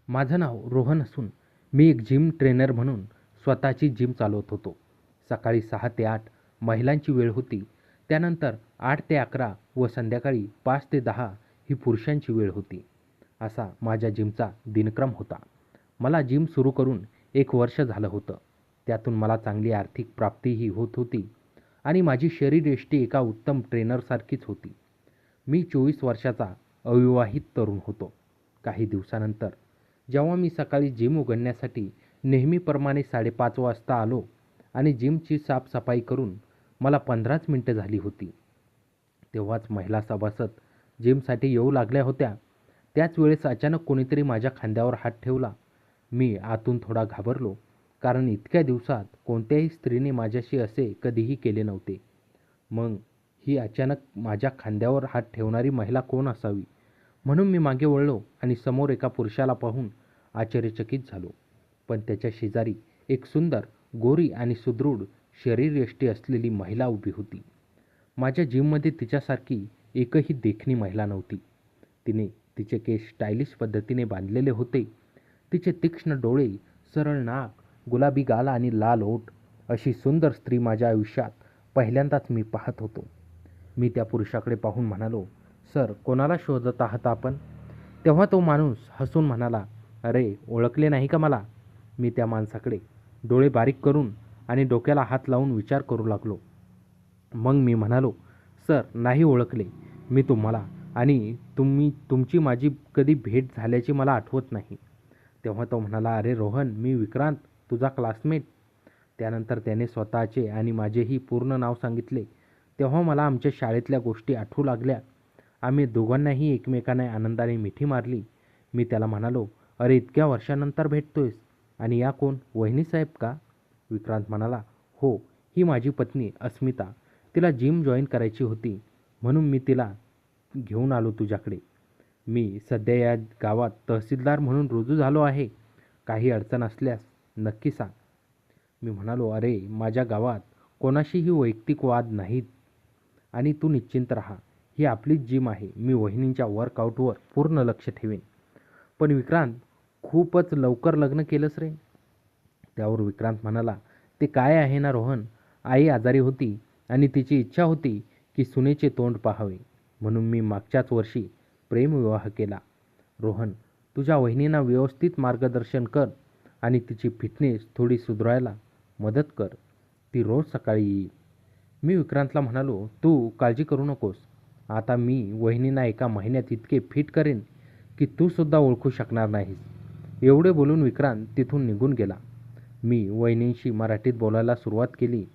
माझं नाव रोहन असून मी एक जिम ट्रेनर म्हणून स्वतःची जिम चालवत होतो. सकाळी 6 ते 8 महिलांची वेळ होती. त्यानंतर 8 ते 11 व संध्याकाळी 5 ते 10 ही पुरुषांची वेळ होती. असा माझ्या जिमचा दिनक्रम होता. मला जिम सुरू करून 1 वर्ष झालं होतं. त्यातून मला चांगली आर्थिक प्राप्तीही होत होती आणि माझी शरीरयष्टी एका उत्तम ट्रेनरसारखीच होती. मी 24 वर्षाचा अविवाहित तरुण होतो. काही दिवसानंतर जेव्हा मी सकाळी जिम उघडण्यासाठी नेहमीप्रमाणे 5:30 वाजता आलो आणि जिमची साफसफाई करून मला 15च मिनिटं झाली होती, तेव्हाच महिला सभासद जिमसाठी येऊ लागल्या होत्या. त्याच वेळेस अचानक कोणीतरी माझ्या खांद्यावर हात ठेवला. मी आतून थोडा घाबरलो, कारण इतक्या दिवसात कोणत्याही स्त्रीने माझ्याशी असे कधीही केले नव्हते. मग ही अचानक माझ्या खांद्यावर हात ठेवणारी महिला कोण असावी? म्हणून मी मागे वळलो आणि समोर एका पुरुषाला पाहून आश्चर्यचकित झालो. पण त्याच्या शेजारी एक सुंदर, गोरी आणि सुदृढ शरीरयष्टी असलेली महिला उभी होती. माझ्या जिममध्ये तिच्यासारखी एकही देखणी महिला नव्हती. तिने तिचे केस स्टायलिश पद्धतीने बांधलेले होते. तिचे तीक्ष्ण डोळे, सरळ नाक, गुलाबी गाल आणि लाल ओठ, अशी सुंदर स्त्री माझ्या आयुष्यात पहिल्यांदाच मी पाहत होतो. मी त्या पुरुषाकडे पाहून म्हणालो, "सर, कोणाला शोधत आहात आपण?" तेव्हा तो माणूस हसून म्हणाला, "अरे, ओळखले नाही का मला?" मी त्या माणसाकडे डोळे बारीक करून आणि डोक्याला हात लावून विचार करू लागलो. मग मी म्हणालो, "सर, नाही ओळखले मी तुम्हाला आणि तुमची माझी कधी भेट झाल्याची मला आठवत नाही." तेव्हा तो म्हणाला, "अरे रोहन, मी विक्रांत, तुझा क्लासमेट." त्यानंतर त्याने स्वतःचे आणि माझेही पूर्ण नाव सांगितले. तेव्हा मला आमच्या शाळेतल्या गोष्टी आठवू लागल्या. आम्ही दोघांनाही एकमेकांना आनंदाने मिठी मारली. मी त्याला म्हणालो, "अरे, इतक्या वर्षानंतर भेटतोयस आणि या कोण, वहिनीसाहेब का?" विक्रांत म्हणाला, "हो, ही माझी पत्नी अस्मिता. तिला जिम जॉईन करायची होती, म्हणून मी तिला घेऊन आलो तुझ्याकडे. मी सध्या या गावात तहसीलदार म्हणून रुजू झालो आहे. काही अडचण असल्यास नक्की सांग." मी म्हणालो, "अरे, माझ्या गावात कोणाशीही वैयक्तिक वाद नाहीत आणि तू निश्चिंत राहा. ही आपलीच जिम आहे. मी वहिनींच्या वर्कआउटवर पूर्ण लक्ष ठेवेन." "पण विक्रांत, खूपच लवकर लग्न केलंस रे." त्यावर विक्रांत म्हणाला, "ते काय आहे ना रोहन, आई आजारी होती आणि तिची इच्छा होती की सुनेचे तोंड पाहावे, म्हणून मी मागच्याच वर्षी प्रेमविवाह केला. रोहन, तुझ्या वहिनींना व्यवस्थित मार्गदर्शन कर आणि तिची फिटनेस थोडी सुधारायला मदत कर. ती रोज सकाळी येईल." मी विक्रांतला म्हणालो, "तू काळजी करू नकोस. आता मी वहिनींना एका महिन्यात इतके फिट करेन की तू सुद्धा ओळखू शकणार नाहीस." एवढे बोलून विक्रांत तिथून निघून गेला. मी वहिनींशी मराठीत बोलायला सुरुवात केली.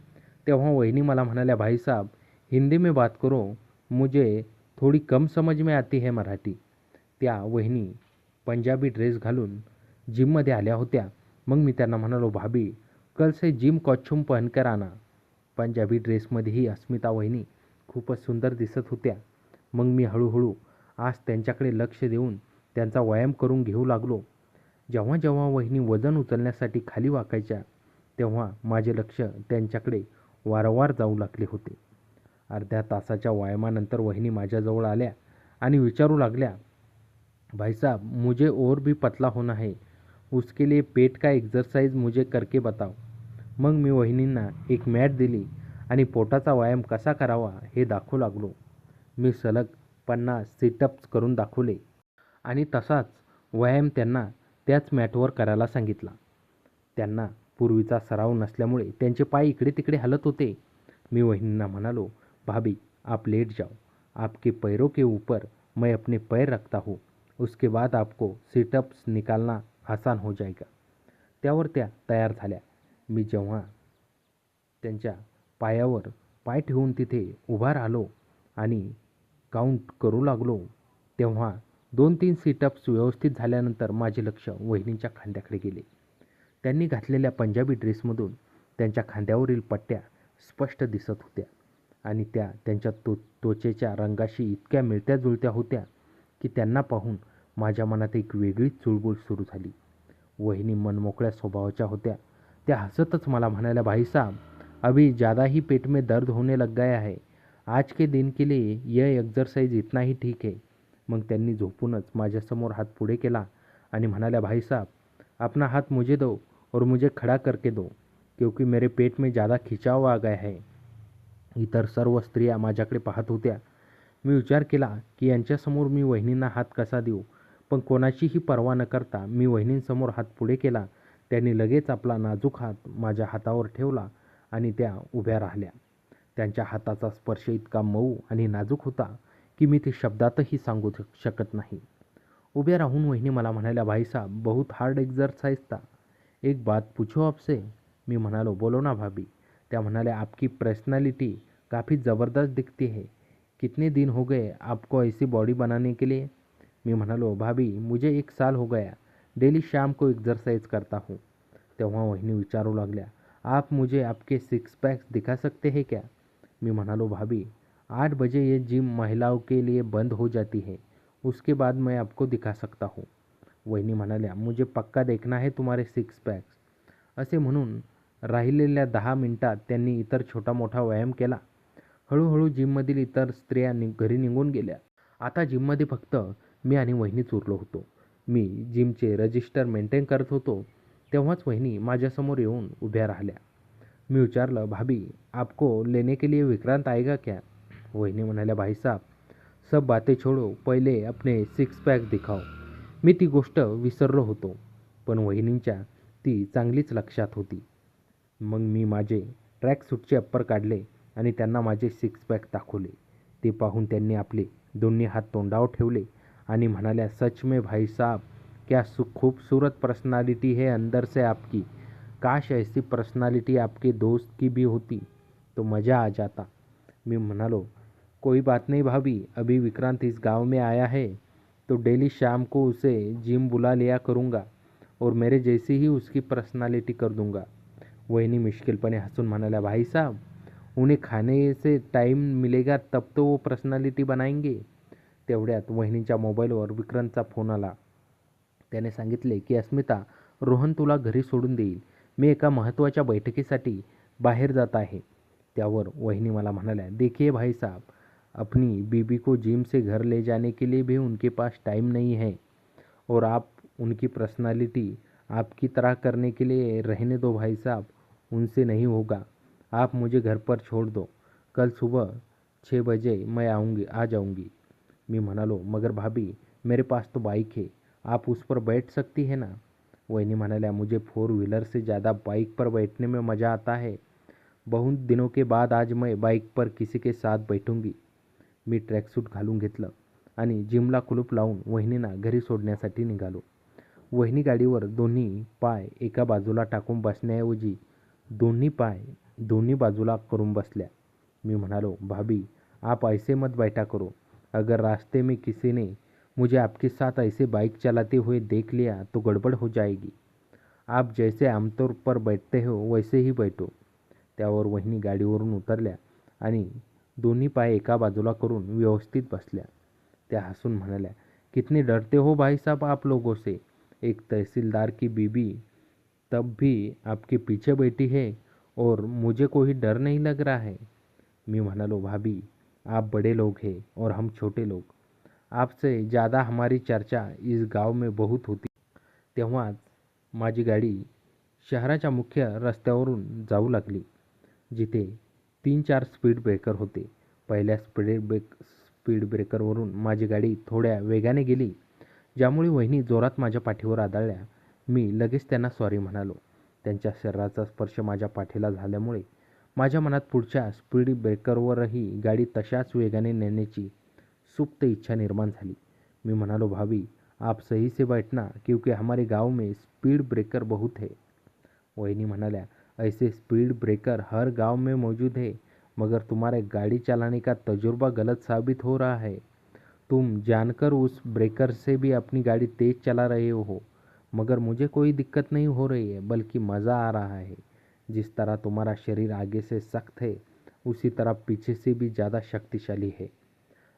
तेव्हा वहिनी मला म्हणाल्या, "भाई साहब, हिंदी में बात करो, मुझे थोडी कम समझ में आती है मराठी." त्या वहिनी पंजाबी ड्रेस घालून जिममध्ये आल्या होत्या. मग मी त्यांना म्हणालो, "भाभी, कल से जिम कॉस्ट्यूम पहनकर आना." पंजाबी ड्रेसमध्येही अस्मिता वहिनी खूपच सुंदर दिसत होत्या. मग मी हळूहळू आज त्यांच्याकडे लक्ष देऊन त्यांचा व्यायाम करून घेऊ लागलो. जेव्हा जेव्हा वहिनी वजन उचलण्यासाठी खाली वाकायच्या, तेव्हा माझे लक्ष त्यांच्याकडे वारंवार जाऊ लागले होते. अर्ध्या तासाच्या व्यायामानंतर वहिनी माझ्याजवळ आल्या आणि विचारू लागल्या, "भाई साहब, मुझे और भी पतला होना है. उसके लिए पेट का एक्सरसाइज मुझे करके बताओ." मग मी वहिनींना एक मॅट दिली आणि पोटाचा व्यायाम कसा करावा हे दाखवू लागलो. मी सलग 50 सिटअप्स करून दाखवले आणि तसाच व्यायाम त्यांना त्याच मॅटवर करायला सांगितला. त्यांना पूर्वीचा सराव नसल्यामुळे त्यांचे पाय इकडे तिकडे हलत होते. मी वहिनींना म्हणालो, "भाभी, आप लेट जाओ. आपके पैरों के ऊपर मैं अपने पैर रखता हूँ. उसके बाद आपको सिटअप्स निकालना आसान हो जाएगा." त्यावर त्या तयार झाल्या. मी जेव्हा त्यांच्या पायावर पाय ठेवून तिथे उभा राहिलो आणि काउंट करू लागलो, तेव्हा 2-3 सिटअप्स व्यवस्थित झाल्यानंतर माझे लक्ष वहिनींच्या खांद्याकडे गेले. त्यांनी घातलेल्या पंजाबी ड्रेसमधून त्यांच्या खांद्यावरील पट्ट्या स्पष्ट दिसत होत्या आणि त्या त्यांच्या त्वचेच्या रंगाशी इतक्या मिळत्या-जुळत्या होत्या की त्यांना पाहून माझ्या मनात एक वेगळीच चुळबुळ सुरू झाली. वहिनी मनमोकळ्या स्वभावाच्या होत्या. त्या हसतच मला म्हणाल्या, "भाई साहब, अभी ज़्यादा ही पेट में दर्द होने लग गया है. आज के दिन के लिए यह एक्सरसाइज इतना ही ठीक है." मग त्यांनी झोपूनच माझ्यासमोर हात पुढे केला आणि म्हणाल्या, भाई साहब अपना हाथ मुझे दो और मुझे खड़ा करके दो क्योंकि मेरे पेट में ज़्यादा खिंचाव आ गया है. इतर सर्व स्त्रिया माझ्याकडे पाहत होत्या. मी विचार केला की यांच्यासमोर मी वहिनींना हात कसा देऊ, पण कोणाचीही पर्वा न करता मी वहिनींसमोर हात पुढे केला. त्यांनी लगेच आपला नाजूक हात माझ्या हातावर ठेवला आणि त्या उभ्या राहिल्या. त्यांच्या हाताचा स्पर्श इतका मऊ आणि नाजूक होता की मी ते शब्दातही सांगू शकत नाही. उभ्या राहून वहिनी मला म्हणाल्या, भाई साहब बहुत हार्ड एक्सरसाइज था, एक बात पूछो आपसे. मी म्हणालो, बोलो ना भाभी. त्या म्हणाल्या, आपकी पर्सनालिटी काफ़ी ज़बरदस्त दिखती है, कितने दिन हो गए आपको ऐसी बॉडी बनाने के लिए. मी म्हणालो, भाभी मुझे 1 साल हो गया, डेली शाम को एक्सरसाइज करता हूँ. तेव्हा वहिनी विचारू लागल्या, आप मुझे आपके 6 पैक्स दिखा सकते हैं क्या. मी म्हणालो, भाभी 8 बजे ये जिम महिलाओं के लिए बंद हो जाती है, उसके बाद मैं आपको दिखा सकता हूँ. वहिनी म्हणाल्या, मुझे पक्का देखना है तुम्हारे 6 पॅक्स. असे म्हणून राहिलेल्या 10 मिनिटात त्यांनी इतर छोटा मोठा व्यायाम केला. हळूहळू जिममधील इतर स्त्रिया घरी निघून गेल्या. आता जिममध्ये फक्त मी आणि वहिनीच उरलो होतो. मी जिमचे रजिस्टर मेंटेन करत होतो तेव्हाच वहिनी माझ्यासमोर येऊन उभ्या राहिल्या. मी विचारलं, भाभी आपको लेने के लिए विक्रांत आएगा क्या. वहिनी म्हणाल्या, भाई साहब सब बातें छोड़ो, पहिले अपने 6 पॅक दिखाओ. मी ती गोष्ट विसरलो होतो, पण वहिनींच्या ती चांगलीच लक्षात होती. मग मी माझे ट्रॅकसूटचे अप्पर काढले आणि त्यांना माझे 6 पॅक दाखवले. ते पाहून त्यांनी आपले दोन्ही हात तोंडावर ठेवले आणि म्हणाल्या, सच में भाई साहब क्या खूबसूरत पर्सनालिटी है अंदर से आपकी. काश ऐसी पर्सनालिटी आपके दोस्त की भी होती तो मज़ा आ जाता. मी म्हणालो, कोई बात नहीं भाभी, अभी विक्रांत इस गांव में आया है तो डेली शाम को उसे जिम बुला लिया करूँगा और मेरे जैसी ही उसकी पर्सनालिटी कर दूंगा. वहिनी मुश्किलपणे हसून म्हणाल्या, भाई साहब उन्हें खाने से टाइम मिलेगा तब तो वो पर्सनालिटी बनाएंगे. तेवढ्यात वहिनीच्या मोबाईलवर विक्रांतचा फोन आला. त्याने सांगितले की अस्मिता, रोहन तुला घरी सोडून देईल, मी एका महत्त्वाच्या बैठकीसाठी बाहेर जात आहे. त्यावर वहिनी मला म्हणाल्या, देखिए भाई साहब अपनी बीबी को जिम से घर ले जाने के लिए भी उनके पास टाइम नहीं है और आप उनकी पर्सनालिटी आपकी तरह करने के लिए रहने दो भाई साहब, उनसे नहीं होगा. आप मुझे घर पर छोड़ दो, कल सुबह 6 बजे मैं आ जाऊंगी. मी म्हणालो, मगर भाभी मेरे पास तो बाइक है, आप उस पर बैठ सकती है ना. वहिनी म्हणाल्या, मुझे 4 व्हीलर से ज़्यादा बाइक पर बैठने में मज़ा आता है. बहुत दिनों के बाद आज मैं बाइक पर किसी के साथ बैठूंगी. मी ट्रॅकसूट घालून घेतलं आणि जिमला कुलूप लावून वहिनींना घरी सोडण्यासाठी निघालो. वहिनी गाडीवर दोन्ही पाय एका बाजूला टाकून बसण्याऐवजी दोन्ही पाय दोन्ही बाजूला करून बसल्या. मी म्हणालो, भाभी आप ऐसे मत बैठा करो, अगर रास्ते में किसी ने मुझे आपके साथ ऐसे बाइक चलाते हुए देख लिया तो गड़बड़ हो जाएगी. आप जैसे आमतौर पर बैठते हो वैसे ही बैठो. त्यावर वहिनी गाडीवरून उतरल्या आणि दोन्ही पाय एका बाजूला करून व्यवस्थित बसल्या. त्या हसून म्हणाल्या, कितने डरते हो भाई साहब आप लोगों से, एक तहसीलदार की बीबी तब भी आपके पीछे बैठी है और मुझे कोई डर नहीं लग रहा है. मी म्हणालो, भाभी आप बड़े लोग हैं और हम छोटे लोग, आपसे ज़्यादा हमारी चर्चा इस गाव में बहुत होती. तेव्हाच माझी गाडी शहराच्या मुख्य रस्त्यावरून जाऊ लागली, जिथे 3-4 स्पीड ब्रेकर होते. पहिल्या स्पीड ब्रेकरवरून माझी गाडी थोड्या वेगाने गेली, ज्यामुळे वहिनी जोरात माझ्या पाठीवर आदळल्या. मी लगेच त्यांना सॉरी म्हणालो. त्यांच्या शरीराचा स्पर्श माझ्या पाठीला झाल्यामुळे माझ्या मनात पुढच्या स्पीड ब्रेकरवरही गाडी तशाच वेगाने नेण्याची सुप्त इच्छा निर्माण झाली. मी म्हणालो, भाभी आप सही से बैठना क्योंकि हमारे गांव में स्पीड ब्रेकर बहुत है. वहिनी म्हणाल्या, ऐसे स्पीड ब्रेकर हर गांव में मौजूद है, मगर तुम्हारे गाड़ी चलाने का तजुर्बा गलत साबित हो रहा है. तुम जानकर उस ब्रेकर से भी अपनी गाड़ी तेज चला रहे हो, मगर मुझे कोई दिक्कत नहीं हो रही है, बल्कि मज़ा आ रहा है. जिस तरह तुम्हारा शरीर आगे से सख्त है उसी तरह पीछे से भी ज़्यादा शक्तिशाली है.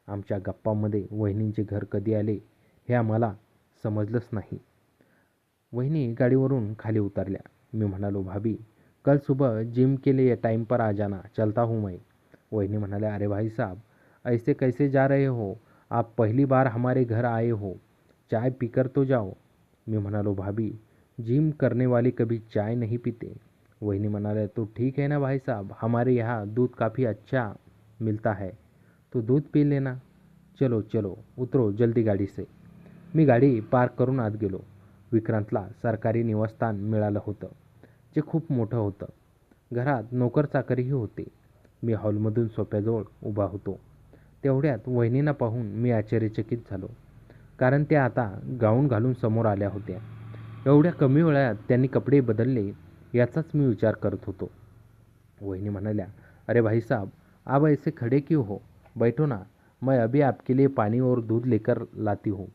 आमच्या गप्पांमध्ये वहिनींचे घर कधी आले हे आम्हाला समजलंच नाही. वहिनी गाडीवरून खाली उतरल्या. मी म्हणालो, भाभी कल सुबह जिम के लिए टाइम पर आ जाना, चलता हूँ मैं. वहिनी म्हणाल्या, अरे भाई साहब ऐसे कैसे जा रहे हो, आप पहली बार हमारे घर आए हो, चाय पीकर तो जाओ. मी म्हणालो, भाभी जिम करने वाले कभी चाय नहीं पीते. वहिनी म्हणाल्या, तो ठीक है ना भाई साहब, हमारे यहाँ दूध काफ़ी अच्छा मिलता है, तो दूध पी लेना. चलो चलो उतरो जल्दी गाडी से. मी गाडी पार्क करून आत गेलो. विक्रांतला सरकारी निवासस्थान मिळालं होतं, जे खूप मोठं होतं. घरात नोकर चाकरीही होते. मी हॉलमधून सोफ्याजवळ उभा होतो. तेवढ्यात वहिनींना पाहून मी आश्चर्यचकित झालो, कारण त्या आता गाऊन घालून समोर आल्या होत्या. एवढ्या कमी वेळात त्यांनी कपडे बदलले याचाच मी विचार करत होतो. वहिनी म्हणाल्या, अरे भाई साहब, आप ऐसे खड़े क्यों हो? बैठो ना, मैं अभी आपके लिए पानी और दूध लेकर लाती हूँ.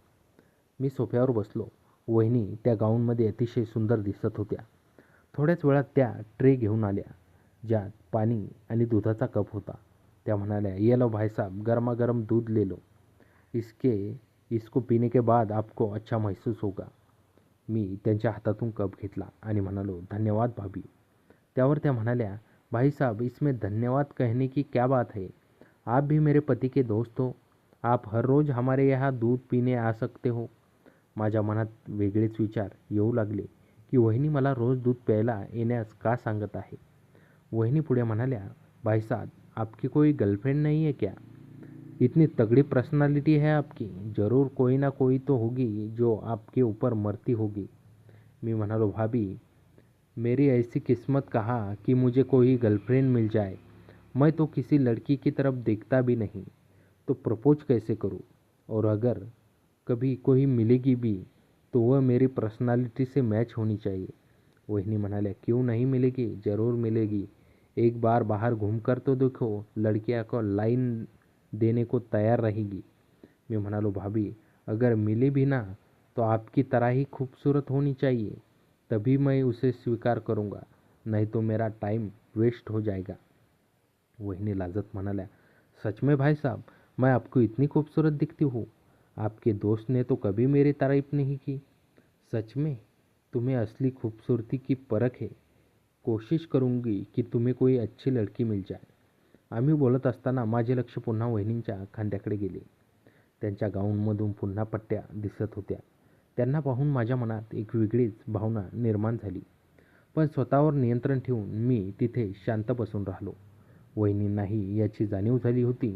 मी सोफ्यावर बसलो. वहिनी त्या गाऊनमध्ये अतिशय सुंदर दिसत होत्या. थोड्याच वेळात त्या ट्रे घेऊन आल्या, ज्यात पाणी आणि दुधाचा कप होता. त्या म्हणाल्या, ये लो भाई साहब, गरमागरम दूध ले लो. इसको पीने के बाद आपको अच्छा महसूस होगा. मी त्यांच्या हातातून कप घेतला आणि म्हणालो, धन्यवाद भाभी. त्यावर त्या म्हणाल्या, भाई साहब, इसमें धन्यवाद कहने की क्या बात है? आप भी मेरे पति के दोस्त हो. आप हर रोज हमारे यहाँ दूध पीने आ सकते हो. माझ्या मनात वेगळेच विचार येऊ लागले की वहिनी मला रोज दूध प्यायला येण्यास का सांगत आहे. वहिनी पुढे म्हणाल्या, भाई साहब, आपकी कोई गर्लफ्रेंड नहीं है क्या? इतनी तगड़ी पर्सनालिटी है आपकी, ज़रूर कोई ना कोई तो होगी जो आपके ऊपर मरती होगी. मी म्हणालो, भाभी, मेरी ऐसी किस्मत कहाँ कि मुझे कोई गर्लफ्रेंड मिल जाए. मैं तो किसी लड़की की तरफ देखता भी नहीं, तो प्रपोज कैसे करूँ? और अगर कभी कोई मिलेगी भी तो वह मेरी पर्सनालिटी से मैच होनी चाहिए. वहिनी म्हणाल्या, क्यों नहीं मिलेगी, ज़रूर मिलेगी. एक बार बाहर घूम कर तो देखो, लड़कियां को लाइन देने को तैयार रहेगी. मी म्हणालो, भाभी, अगर मिले भी ना तो आपकी तरह ही खूबसूरत होनी चाहिए, तभी मैं उसे स्वीकार करूँगा, नहीं तो मेरा टाइम वेस्ट हो जाएगा. वहिनी लाजत म्हणाल्या, सच में भाई साहब, मैं आपको इतनी खूबसूरत दिखती हूँ? आपके दोस्त ने तो कभी मेरी तारीफ नहीं की. सच में तुम्हें असली खूबसूरती की परख है. कोशिश करूंगी की तुम्हें कोई अच्छी लड़की मिल जाए. आम्ही बोलत असताना माझे लक्ष पुन्हा वहिनींच्या खांद्याकडे गेले. त्यांच्या गाऊनमधून पुन्हा पट्ट्या दिसत होत्या. त्यांना पाहून माझ्या मनात एक वेगळीच भावना निर्माण झाली. पण स्वतःवर नियंत्रण ठेवून मी तिथे शांत बसून राहिलो. वहिनींनाही याची जाणीव झाली होती.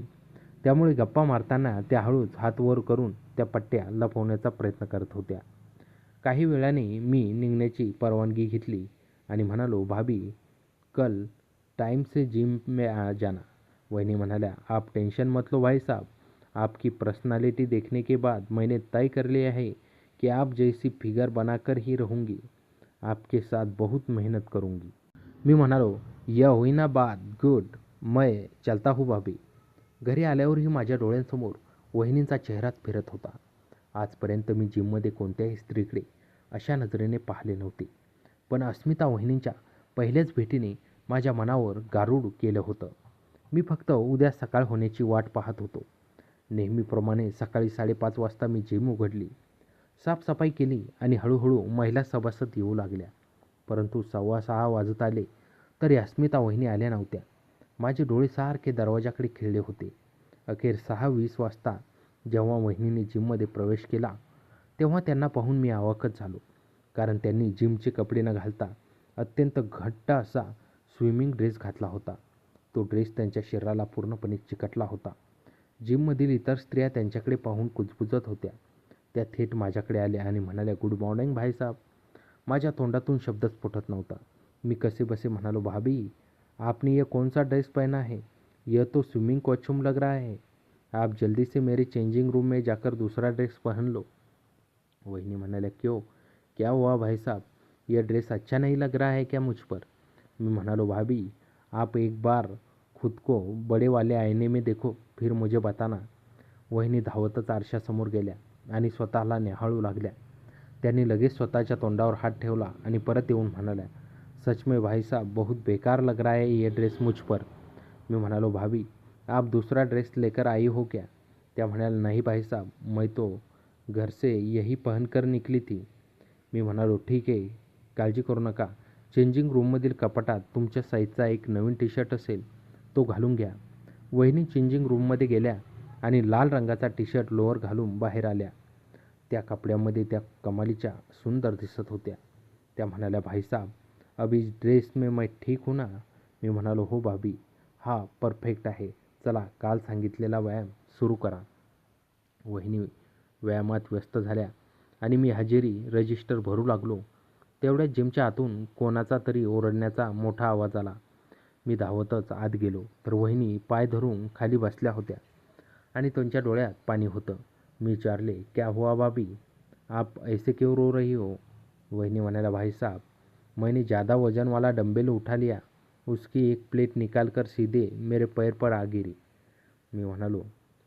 त्यामुळे गप्पा मारताना त्या हळूच हात वर करून त्या पट्ट्या लपवण्याचा प्रयत्न करत होत्या. काही वेळाने मी निघण्याची परवानगी घेतली आणि म्हणालो, भाभी, कल टाइम से जिम में आ जाना. वहिनी म्हणाल्या, आप टेंशन मत लो भाई साहब, आपकी पर्सनालिटी देखने के बाद मैंने तय कर लिया है कि आप जैसी फिगर बनाकर ही रहूँगी. आपके साथ बहुत मेहनत करूँगी. मी म्हणालो, यह हुई ना बात, गुड, मैं चलता हूँ भाभी. घरी आल्यावरही माझ्या डोळ्यांसमोर वहिनींचा चेहराच फिरत होता. आजपर्यंत मी जिममध्ये कोणत्याही स्त्रीकडे अशा नजरेने पाहिले नव्हते, पण अस्मिता वहिनींच्या पहिल्याच भेटीने माझ्या मनावर गारूड केलं होतं. मी फक्त उद्या सकाळ होण्याची वाट पाहत होतो. नेहमीप्रमाणे सकाळी 5:30 वाजता मी जिम उघडली, साफसफाई केली आणि हळूहळू महिला सभासद येऊ लागल्या. परंतु 6:15 वाजत आले तरी अस्मिता वहिनी आल्या नव्हत्या. माझे डोळे सारखे दरवाजाकडे खिळले होते. अखेर 6:20 वाजता जेव्हा वहिनीने जिममध्ये प्रवेश केला तेव्हा त्यांना पाहून मी अवाकच झालो, कारण त्यांनी जिमचे कपडे न घालता अत्यंत घट्ट असा स्विमिंग ड्रेस घातला होता. तो ड्रेस त्यांच्या शरीराला पूर्णपणे चिकटला होता. जिममधील इतर स्त्रिया त्यांच्याकडे पाहून कुजबुजत होत्या. त्या थेट माझ्याकडे आल्या आणि म्हणाल्या, गुड मॉर्निंग भाई साहब. माझ्या तोंडातून शब्दच फुटत नव्हता. मी कसेबसे म्हणालो, भाभी, आपने ये कौन सा ड्रेस पहना है? यह तो स्विमिंग कॉस्ट्यूम लग रहा है. आप जल्दी से मेरे चेंजिंग रूम में जाकर दूसरा ड्रेस पहन लो. वहिनी म्हणाल्या, क्यों, क्या हुआ भाई साहब, यह ड्रेस अच्छा नहीं लग रहा है क्या मुझ पर? मी म्हणालो, भाभी, आप एक बार खुद को बड़े वाले आईने में देखो, फिर मुझे बताना. वहिनी धावतच आरशासमोर गेल्या आणि स्वतःला न्याहाळू लागल्या. त्यांनी लगेच स्वतःच्या तोंडावर हात ठेवला आणि परत येऊन म्हणाल्या, सच में भाई साहब, बहुत बेकार लग रहा है ये ड्रेस मुझ पर. मी म्हणालो, भाभी, आप दूसरा ड्रेस लेकर आई हो क्या? त्या म्हणाल्या, नहीं भाई साहब, मैं तो घर से यही पहनकर निकली थी. मी म्हणालो, ठीक आहे, काळजी करू नका. चेंजिंग रूममधील कपाटात तुमच्या साईजचा एक नवीन टी शर्ट असेल, तो घालून घ्या. वहिनी चेंजिंग रूममध्ये गेल्या आणि लाल रंगाचा टी शर्ट लोअर घालून बाहेर आल्या. त्या कपड्यामध्ये त्या कमालीच्या सुंदर दिसत होत्या. त्या म्हणाल्या, भाईसाब अभी इस ड्रेस में मैं ठीक हूँ ना? मी म्हणालो, हो भाभी, हा परफेक्ट आहे. चला काल सांगितलेला व्यायाम सुरू करा. वहिनी व्यायामात व्यस्त झाल्या आणि मी हजेरी रजिस्टर भरू लागलो. तेवढ्यात जिमच्या आतून कोणाचा तरी ओरडण्याचा मोठा आवाज आला. मी धावतच आत गेलो तर वहिनी पाय धरून खाली बसल्या होत्या आणि त्यांच्या डोळ्यात पाणी होतं. मी विचारले, क्या हुआ भाभी, आप ऐसे क्यों रो रही हो? वहिनी म्हणाल्या, भाई साहब मैंने ज़्यादा वजन वाला डंबेल उठा लिया, उसकी एक प्लेट निकाल कर सीधे मेरे पैर पर आ गिरी. मी म्हणालो,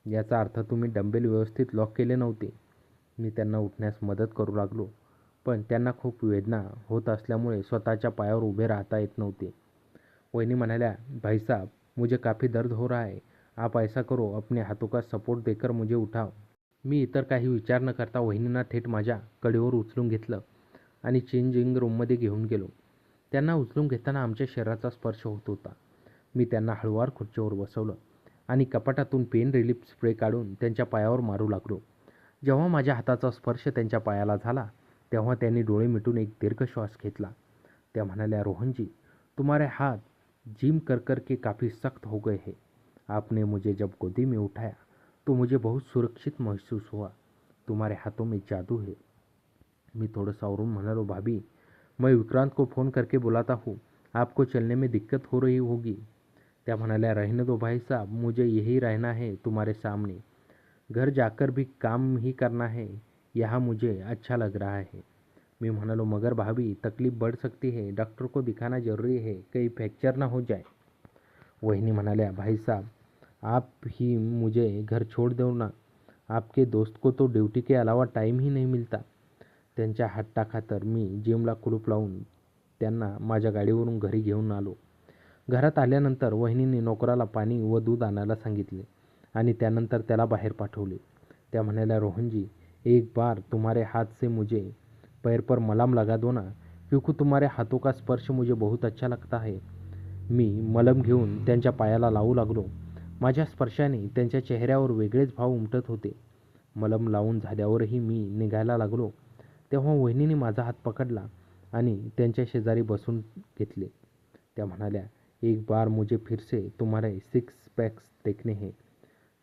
याचा अर्थ तुम्ही डंबेल व्यवस्थित लॉक केले नव्हते. मी त्यांना उठण्यास मदत करू लागलो, पण त्यांना खूप वेदना होत असल्यामुळे स्वतःच्या पायावर उभे राहता येत नव्हते. वहिनी म्हणाल्या, भाई साहब मुझे काफ़ी दर्द हो रहा है, आप ऐसा करो अपने हाथों का सपोर्ट देकर मुझे उठाओ. मी इतर काही विचार न करता वहिनींना थेट माझ्या कडेवर उचलून घेतलं आणि चेंजिंग रूममध्ये घेऊन गेलो. त्यांना उचलून घेताना आमच्या शरीराचा स्पर्श होत होता. मी त्यांना हळूवार खुर्चीवर बसवलं आणि कपाटातून पेन रिलीफ स्प्रे काढून त्यांच्या पायावर मारू लागलो. जेव्हा माझ्या हाताचा स्पर्श त्यांच्या पायाला झाला तेव्हा त्यांनी डोळे मिटून एक दीर्घ श्वास घेतला. त्या म्हणाल्या, रोहनजी, तुम्हारे हाथ जिम कर कर के काफ़ी सख्त हो गए हैं. आपने मुझे जब गोदी में उठाया तो मुझे बहुत सुरक्षित महसूस हुआ. तुम्हारे हाथों में जादू है. मी थोडं सावरून म्हणालो, भाभी मैं विक्रांत को फ़ोन करके बुलाता हूँ, आपको चलने में दिक्कत हो रही होगी. त्या म्हणाल्या, रहने दो भाई साहब, मुझे यही रहना है तुम्हारे सामने, घर जाकर भी काम ही करना है, यहाँ मुझे अच्छा लग रहा है. मी म्हणालो, मगर भाभी तकलीफ बढ़ सकती है, डॉक्टर को दिखाना ज़रूरी है, कहीं फ्रैक्चर ना हो जाए. वहिनी म्हणाल्या, भाई साहब आप ही मुझे घर छोड़ दो ना, आपके दोस्त को तो ड्यूटी के अलावा टाइम ही नहीं मिलता. त्यांच्या हट्टाखातर मी जिमला कुलूप लावून त्यांना माझ्या गाडीवरून घरी घेऊन आलो. घरात आल्यानंतर वहिनींनी नोकराला पाणी व दूध आणायला सांगितले आणि त्यानंतर त्याला बाहेर पाठवले. त्या म्हणाल्या, रोहनजी एक बार तुम्हारे हाथ से मुझे पैर पर मलम लगा दो ना, क्योंकि तुम्हारे हाथों का स्पर्श मुझे बहुत अच्छा लगता है. मी मलम घेऊन त्यांच्या पायाला लावू लागलो. माझ्या स्पर्शाने त्यांच्या चेहऱ्यावर वेगळेच भाव उमटत होते. मलम लावून झाल्यावरही मी निघायला लागलो तेव्हा वहिनीने माझा हात पकडला आणि त्यांच्या शेजारी बसून घेतले. त्या म्हणाल्या, एक बार मुझे फिर से तुम्हारे 6 पैक्स देखने हैं.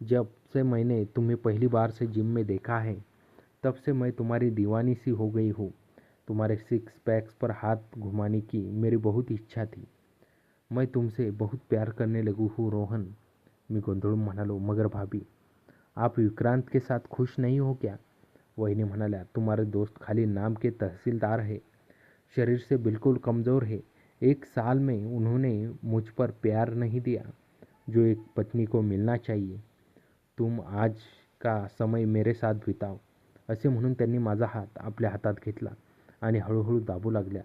जब से मैंने तुम्हें पहली बार से जिम में देखा है तब से मैं तुम्हारी दीवानी सी हो गई हूँ. तुम्हारे 6 पैक्स पर हाथ घुमाने की मेरी बहुत इच्छा थी. मैं तुमसे बहुत प्यार करने लगी हूँ रोहन. मी गोंधळून म्हणालो, मगर भाभी आप विक्रांत के साथ खुश नहीं हो क्या? वहिनी म्हणाल्या, तुम्हारे दोस्त खाली नाम के तहसीलदार है, शरीर से बिल्कुल कमज़ोर है. 1 साल में उन्होंने मुझ पर प्यार नहीं दिया जो एक पत्नी को मिलना चाहिए. तुम आज का समय मेरे साथ बिताओ. असे म्हणून त्यांनी माझा हात आपल्या हातात घेतला आणि हळूहळू दाबू लागल्या.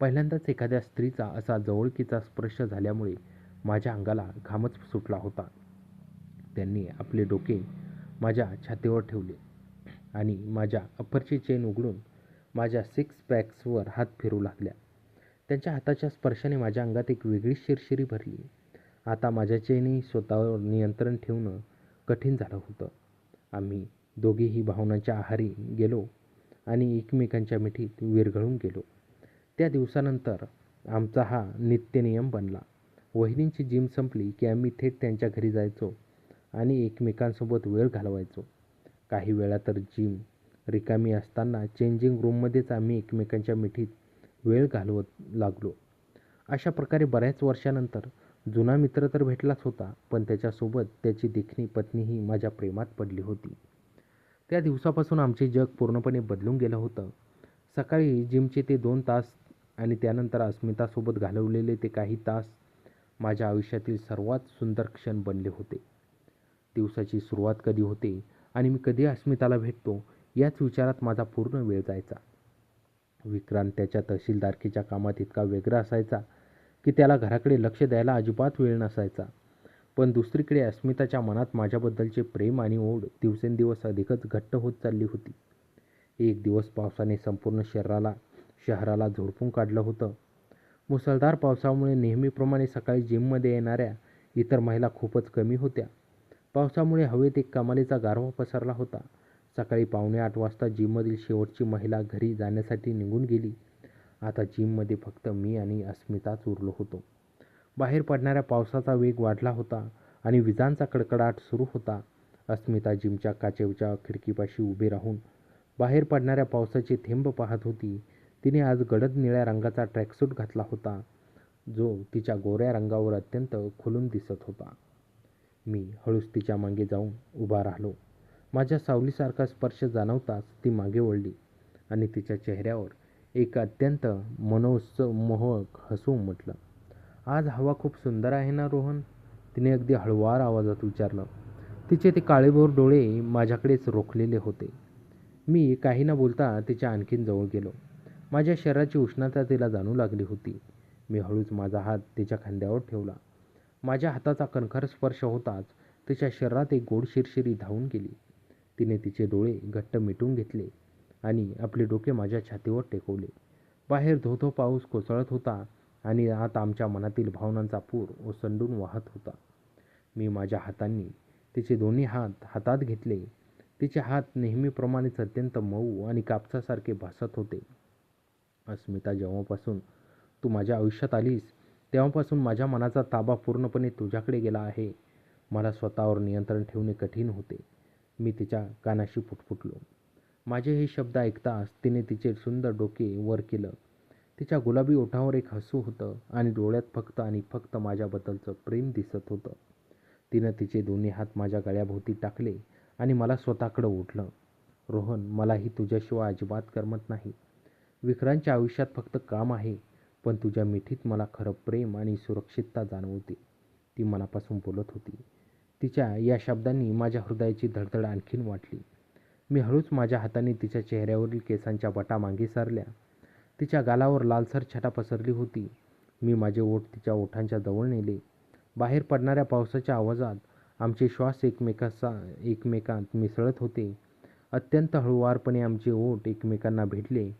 पहिल्यांदाच एखाद्या स्त्रीचा असा जवळकीचा स्पर्श झाल्यामुळे माझ्या अंगाला घामच सुटला होता. त्यांनी आपले डोके माझ्या छातीवर ठेवले आणि माझ्या अप्परची चेन उघडून माझ्या 6 पॅक्सवर हात फिरू लागल्या. त्यांच्या हाताच्या स्पर्शाने माझ्या अंगात एक वेगळी शिरशिरी भरली. आता माझ्या चेनही स्वतःवर नियंत्रण ठेवणं कठीण झालं होतं. आम्ही दोघेही भावनांच्या आहारी गेलो आणि एकमेकांच्या मिठीत विरघळून गेलो. त्या दिवसानंतर आमचा हा नित्यनियम बनला. वहिनींची जिम संपली की आम्ही थेट त्यांच्या घरी जायचो आणि एकमेकांसोबत वेळ घालवायचो. काही वेळा तर जिम रिकामी असताना चेंजिंग रूममध्येच आम्ही एकमेकांच्या मिठीत वेळ घालवत लागलो. अशा प्रकारे बऱ्याच वर्षानंतर जुना मित्र तर भेटलाच होता, पण त्याच्यासोबत त्याची देखणी पत्नीही माझ्या प्रेमात पडली होती. त्या दिवसापासून आमचे जग पूर्णपणे बदलून गेलं होतं. सकाळी जिमचे ते 2 तास आणि त्यानंतर अस्मितासोबत घालवलेले ते काही तास माझ्या आयुष्यातील सर्वात सुंदर क्षण बनले होते. दिवसाची सुरुवात कधी होते आणि मी कधी अस्मिताला भेटतो याच विचारात माझा पूर्ण वेळ जायचा. विक्रांत त्याच्या तहसीलदारकीच्या कामात इतका व्यग्र असायचा की त्याला घराकडे लक्ष द्यायला अजिबात वेळ नसायचा. पण दुसरीकडे अस्मिताच्या मनात माझ्याबद्दलचे प्रेम आणि ओढ दिवसेंदिवस अधिकच घट्ट होत चालली होती. एक दिवस पावसाने संपूर्ण शहराला झोडपून काढलं होतं. मुसळधार पावसामुळे नेहमीप्रमाणे सकाळी जिममध्ये येणाऱ्या इतर महिला खूपच कमी होत्या. पावसामुळे हवेत एक कमालीचा गारवा पसरला होता. सकाळी 7:45 वाजता जिममधील शेवटची महिला घरी जाण्यासाठी निघून गेली. आता जिममध्ये फक्त मी आणि अस्मिताच उरलो होतो. बाहेर पडणाऱ्या पावसाचा वेग वाढला होता आणि विजांचा कडकडाट सुरू होता. अस्मिता जिमच्या काचेच्या खिडकीपाशी उभी राहून बाहेर पडणाऱ्या पावसाचे थेंब पाहत होती. तिने आज गडद निळ्या रंगाचा ट्रॅकसूट घातला होता, जो तिच्या गोऱ्या रंगावर अत्यंत खुलून दिसत होता. मी हळूच तिच्या मागे जाऊन उभा राहिलो. माझ्या सावलीसारखा स्पर्श जाणवताच ती मागे वळली आणि तिच्या चेहऱ्यावर एक अत्यंत मनोमोहक हसू उमटलं. आज हवा खूप सुंदर आहे ना रोहन? तिने अगदी हळुवार आवाजात विचारलं. तिचे ते काळेभोर डोळे माझ्याकडेच रोखलेले होते. मी काही न बोलता तिच्या आणखीन जवळ गेलो. माझ्या शरीराची उष्णता तिला जाणू लागली होती. मी हळूच माझा हात तिच्या खांद्यावर ठेवला. माझ्या हाताचा कणखर स्पर्श होताच तिच्या शरीरात एक गोड शिरशिरी धावून गेली. तिने तिचे डोळे घट्ट मिटून घेतले आणि आपले डोके माझ्या छातीवर टेकवले. बाहेर धो-धो पाऊस कोसळत होता आणि आत आमच्या मनातील भावनांचा पूर ओसंडून वाहत होता. मी माझ्या हातांनी तिचे दोन्ही हात हातात घेतले. तिचे हात नेहमीप्रमाणेच अत्यंत मऊ आणि कापसासारखे भासत होते. अस्मिता, जेव्हापासून तू माझ्या आयुष्यात आलीस तेव्हापासून माझ्या मनाचा ताबा पूर्णपणे तुझ्याकडे गेला आहे. मला स्वतःवर नियंत्रण ठेवणे कठीण होते. मी तिच्या कानाशी पुटपुटलो. माझे हे शब्द ऐकताच तिने तिचे सुंदर डोके वर केलं. तिच्या गुलाबी ओठावर एक हसू होतं आणि डोळ्यात फक्त आणि फक्त माझ्याबद्दलचं प्रेम दिसत होतं. तिनं तिचे दोन्ही हात माझ्या गळ्याभोवती टाकले आणि मला स्वतःकडं ओढलं. रोहन, मलाही तुझ्याशिवाय अजिबात करमत नाही. विक्रांतच्या आयुष्यात फक्त काम आहे, पण तुझ्या मिठीत मला खरं प्रेम आणि सुरक्षितता जाणवते. ती मनापासून बोलत होती. तिच्या या शब्दांनी माझ्या हृदयाची धडधड आणखीन वाढली. मी हळूच माझ्या हाताने तिच्या चेहऱ्यावरील केसांच्या बटा मागे सारल्या. तिच्या गालावर लालसर छटा पसरली होती. मी माझे ओठ तिच्या ओठांच्या जवळ नेले. बाहेर पडणाऱ्या पावसाच्या आवाजात आमचे श्वास एकमेकांत मिसळत होते. अत्यंत हळुवारपणे आमचे ओठ एकमेकांना भिडले.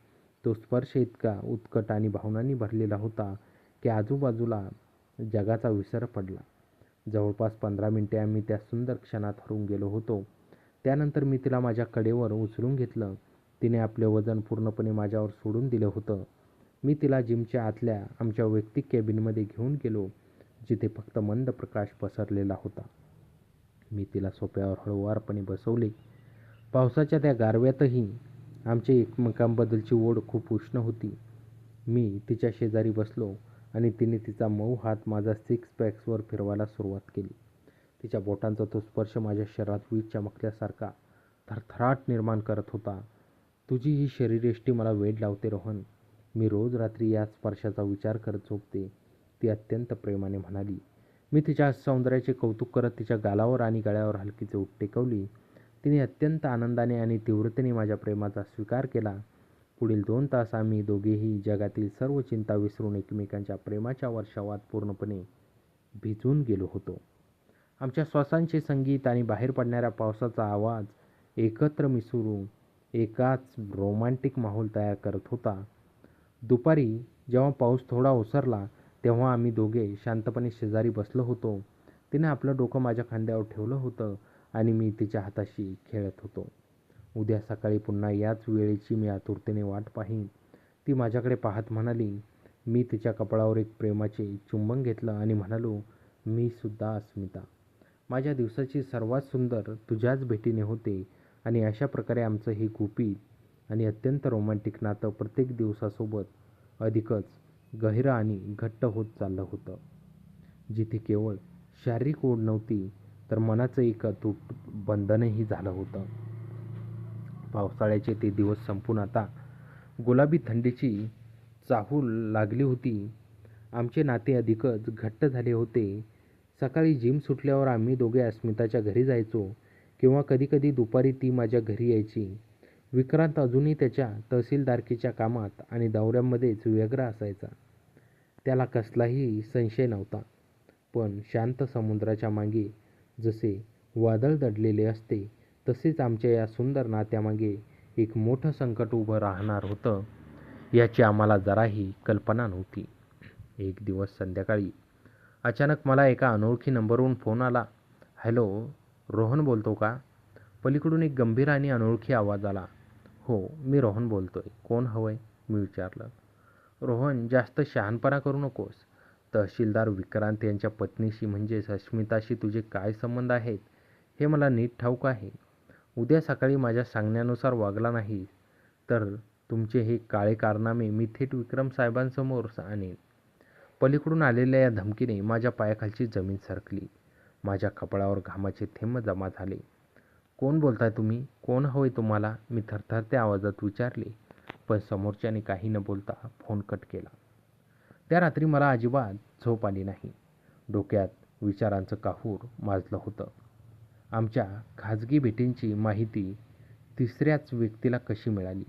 तो स्पर्श इतका उत्कट आणि भावनांनी भरलेला होता की आजूबाजूला जगाचा विसर पडला. जवळपास 15 मिनिटे आम्ही त्या सुंदर क्षणात हरवून गेलो होतो. त्यानंतर मी तिला माझ्या कडेवर उचलून घेतलं. तिने आपले वजन पूर्णपणे माझ्यावर सोडून दिलं होतं. मी तिला जिमच्या आतल्या आमच्या वैयक्तिक केबिनमध्ये घेऊन गेलो, जिथे फक्त मंद प्रकाश पसरलेला होता. मी तिला सोफ्यावर हळुवारपणे बसवले. पावसाच्या त्या गारव्यातही आमची एकमेकांबद्दलची ओढ खूप उष्ण होती. मी तिच्या शेजारी बसलो आणि तिने तिचा मऊ हात माझा सिक्स पॅक्सवर फिरवायला सुरुवात केली. तिच्या बोटांचा तो स्पर्श माझ्या शरीरात वीज चमकल्यासारखा थरथराट निर्माण करत होता. तुझी ही शरीरयष्टी मला वेड लावते रोहन. मी रोज रात्री या स्पर्शाचा विचार करत झोपते, ती अत्यंत प्रेमाने म्हणाली. मी तिच्या सौंदर्याचे कौतुक करत तिच्या गालावर आणि गळ्यावर हलकीचे ओठ टेकवली. तिने अत्यंत आनंदाने आणि तीव्रतेने माझ्या प्रेमाचा स्वीकार केला. पुढील 2 तास आम्ही दोघेही जगातील सर्व चिंता विसरून एकमेकांच्या प्रेमाच्या वर्षावात पूर्णपणे भिजून गेलो होतो. आमच्या श्वासांचे संगीत आणि बाहेर पडणाऱ्या पावसाचा आवाज एकत्र मिसळून एकाच रोमॅन्टिक माहोल तयार करत होता. दुपारी जेव्हा पाऊस थोडा ओसरला तेव्हा आम्ही दोघे शांतपणे शेजारी बसलो होतो. तिने आपलं डोकं माझ्या खांद्यावर ठेवलं होतं आणि मी तिच्या हाताशी खेळत होतो. उद्या सकाळी पुन्हा याच वेळेची मी आतुरतेने वाट पाहीन, ती माझ्याकडे पाहत म्हणाली. मी तिच्या कपाळावर एक प्रेमाचे चुंबन घेतलं आणि म्हणालो, मी सुद्धा अस्मिता. माझ्या दिवसाची सर्वात सुंदर तुझ्याच भेटीने होते आणि अशा प्रकारे आमचं हे गुपित आणि अत्यंत रोमॅन्टिक नातं प्रत्येक दिवसासोबत अधिकच गहिरं आणि घट्ट होत चाललं होतं, जिथे केवळ शारीरिक ओढ नव्हती तर मनाचं एक अतूट बंधनही झालं होतं. पावसाळ्याचे ते दिवस संपून आता गुलाबी थंडीची चाहूल लागली होती. आमचे नाते अधिकच घट्ट झाले होते. सकाळी जिम सुटल्यावर आम्ही दोघे अस्मिताच्या घरी जायचो किंवा कधीकधी दुपारी ती माझ्या घरी यायची. विक्रांत अजूनही त्याच्या तहसीलदारकीच्या कामात आणि दौऱ्यांमध्येच व्यग्र असायचा. त्याला कसलाही संशय नव्हता. पण शांत समुद्राच्या मागे जसे वादळ दडलेले असते, तसेच आमच्या या सुंदर नात्यामागे एक मोठं संकट उभं राहणार होतं, याची आम्हाला जराही कल्पना नव्हती. एक दिवस संध्याकाळी अचानक मला एका अनोळखी नंबरवरून फोन आला. हॅलो, रोहन बोलतो का? पलीकडून एक गंभीर आणि अनोळखी आवाज आला. "हो, मी रोहन बोलतोय. कोण हवंय?" मी विचारलं. "रोहन, जास्त शहाणपणा करू नकोस. तहसीलदार विक्रांत यांच्या पत्नीशी म्हणजेच अस्मिताशी तुझे काय संबंध आहेत हे मला नीट ठाऊक आहे. उद्या सकाळी माझ्या सांगण्यानुसार वागला नाही तर तुमचे हे काळे कारनामे मी थेट विक्रम साहेबांसमोर आणेन." पलीकडून आलेल्या या धमकीने माझ्या पायाखालची जमीन सरकली. माझ्या कपाळावर घामाचे थेंब जमा झाले. "कोण बोलताय तुम्ही? कोण हवंय तुम्हाला?" मी थरथरत्या आवाजात विचारले. पण समोरच्याने काही न बोलता फोन कट केला. त्या रात्री मला अजिबात झोप आली नाही. डोक्यात विचारांचं काहूर माजलं होतं. आमच्या खाजगी भेटींची माहिती तिसऱ्याच व्यक्तीला कशी मिळाली?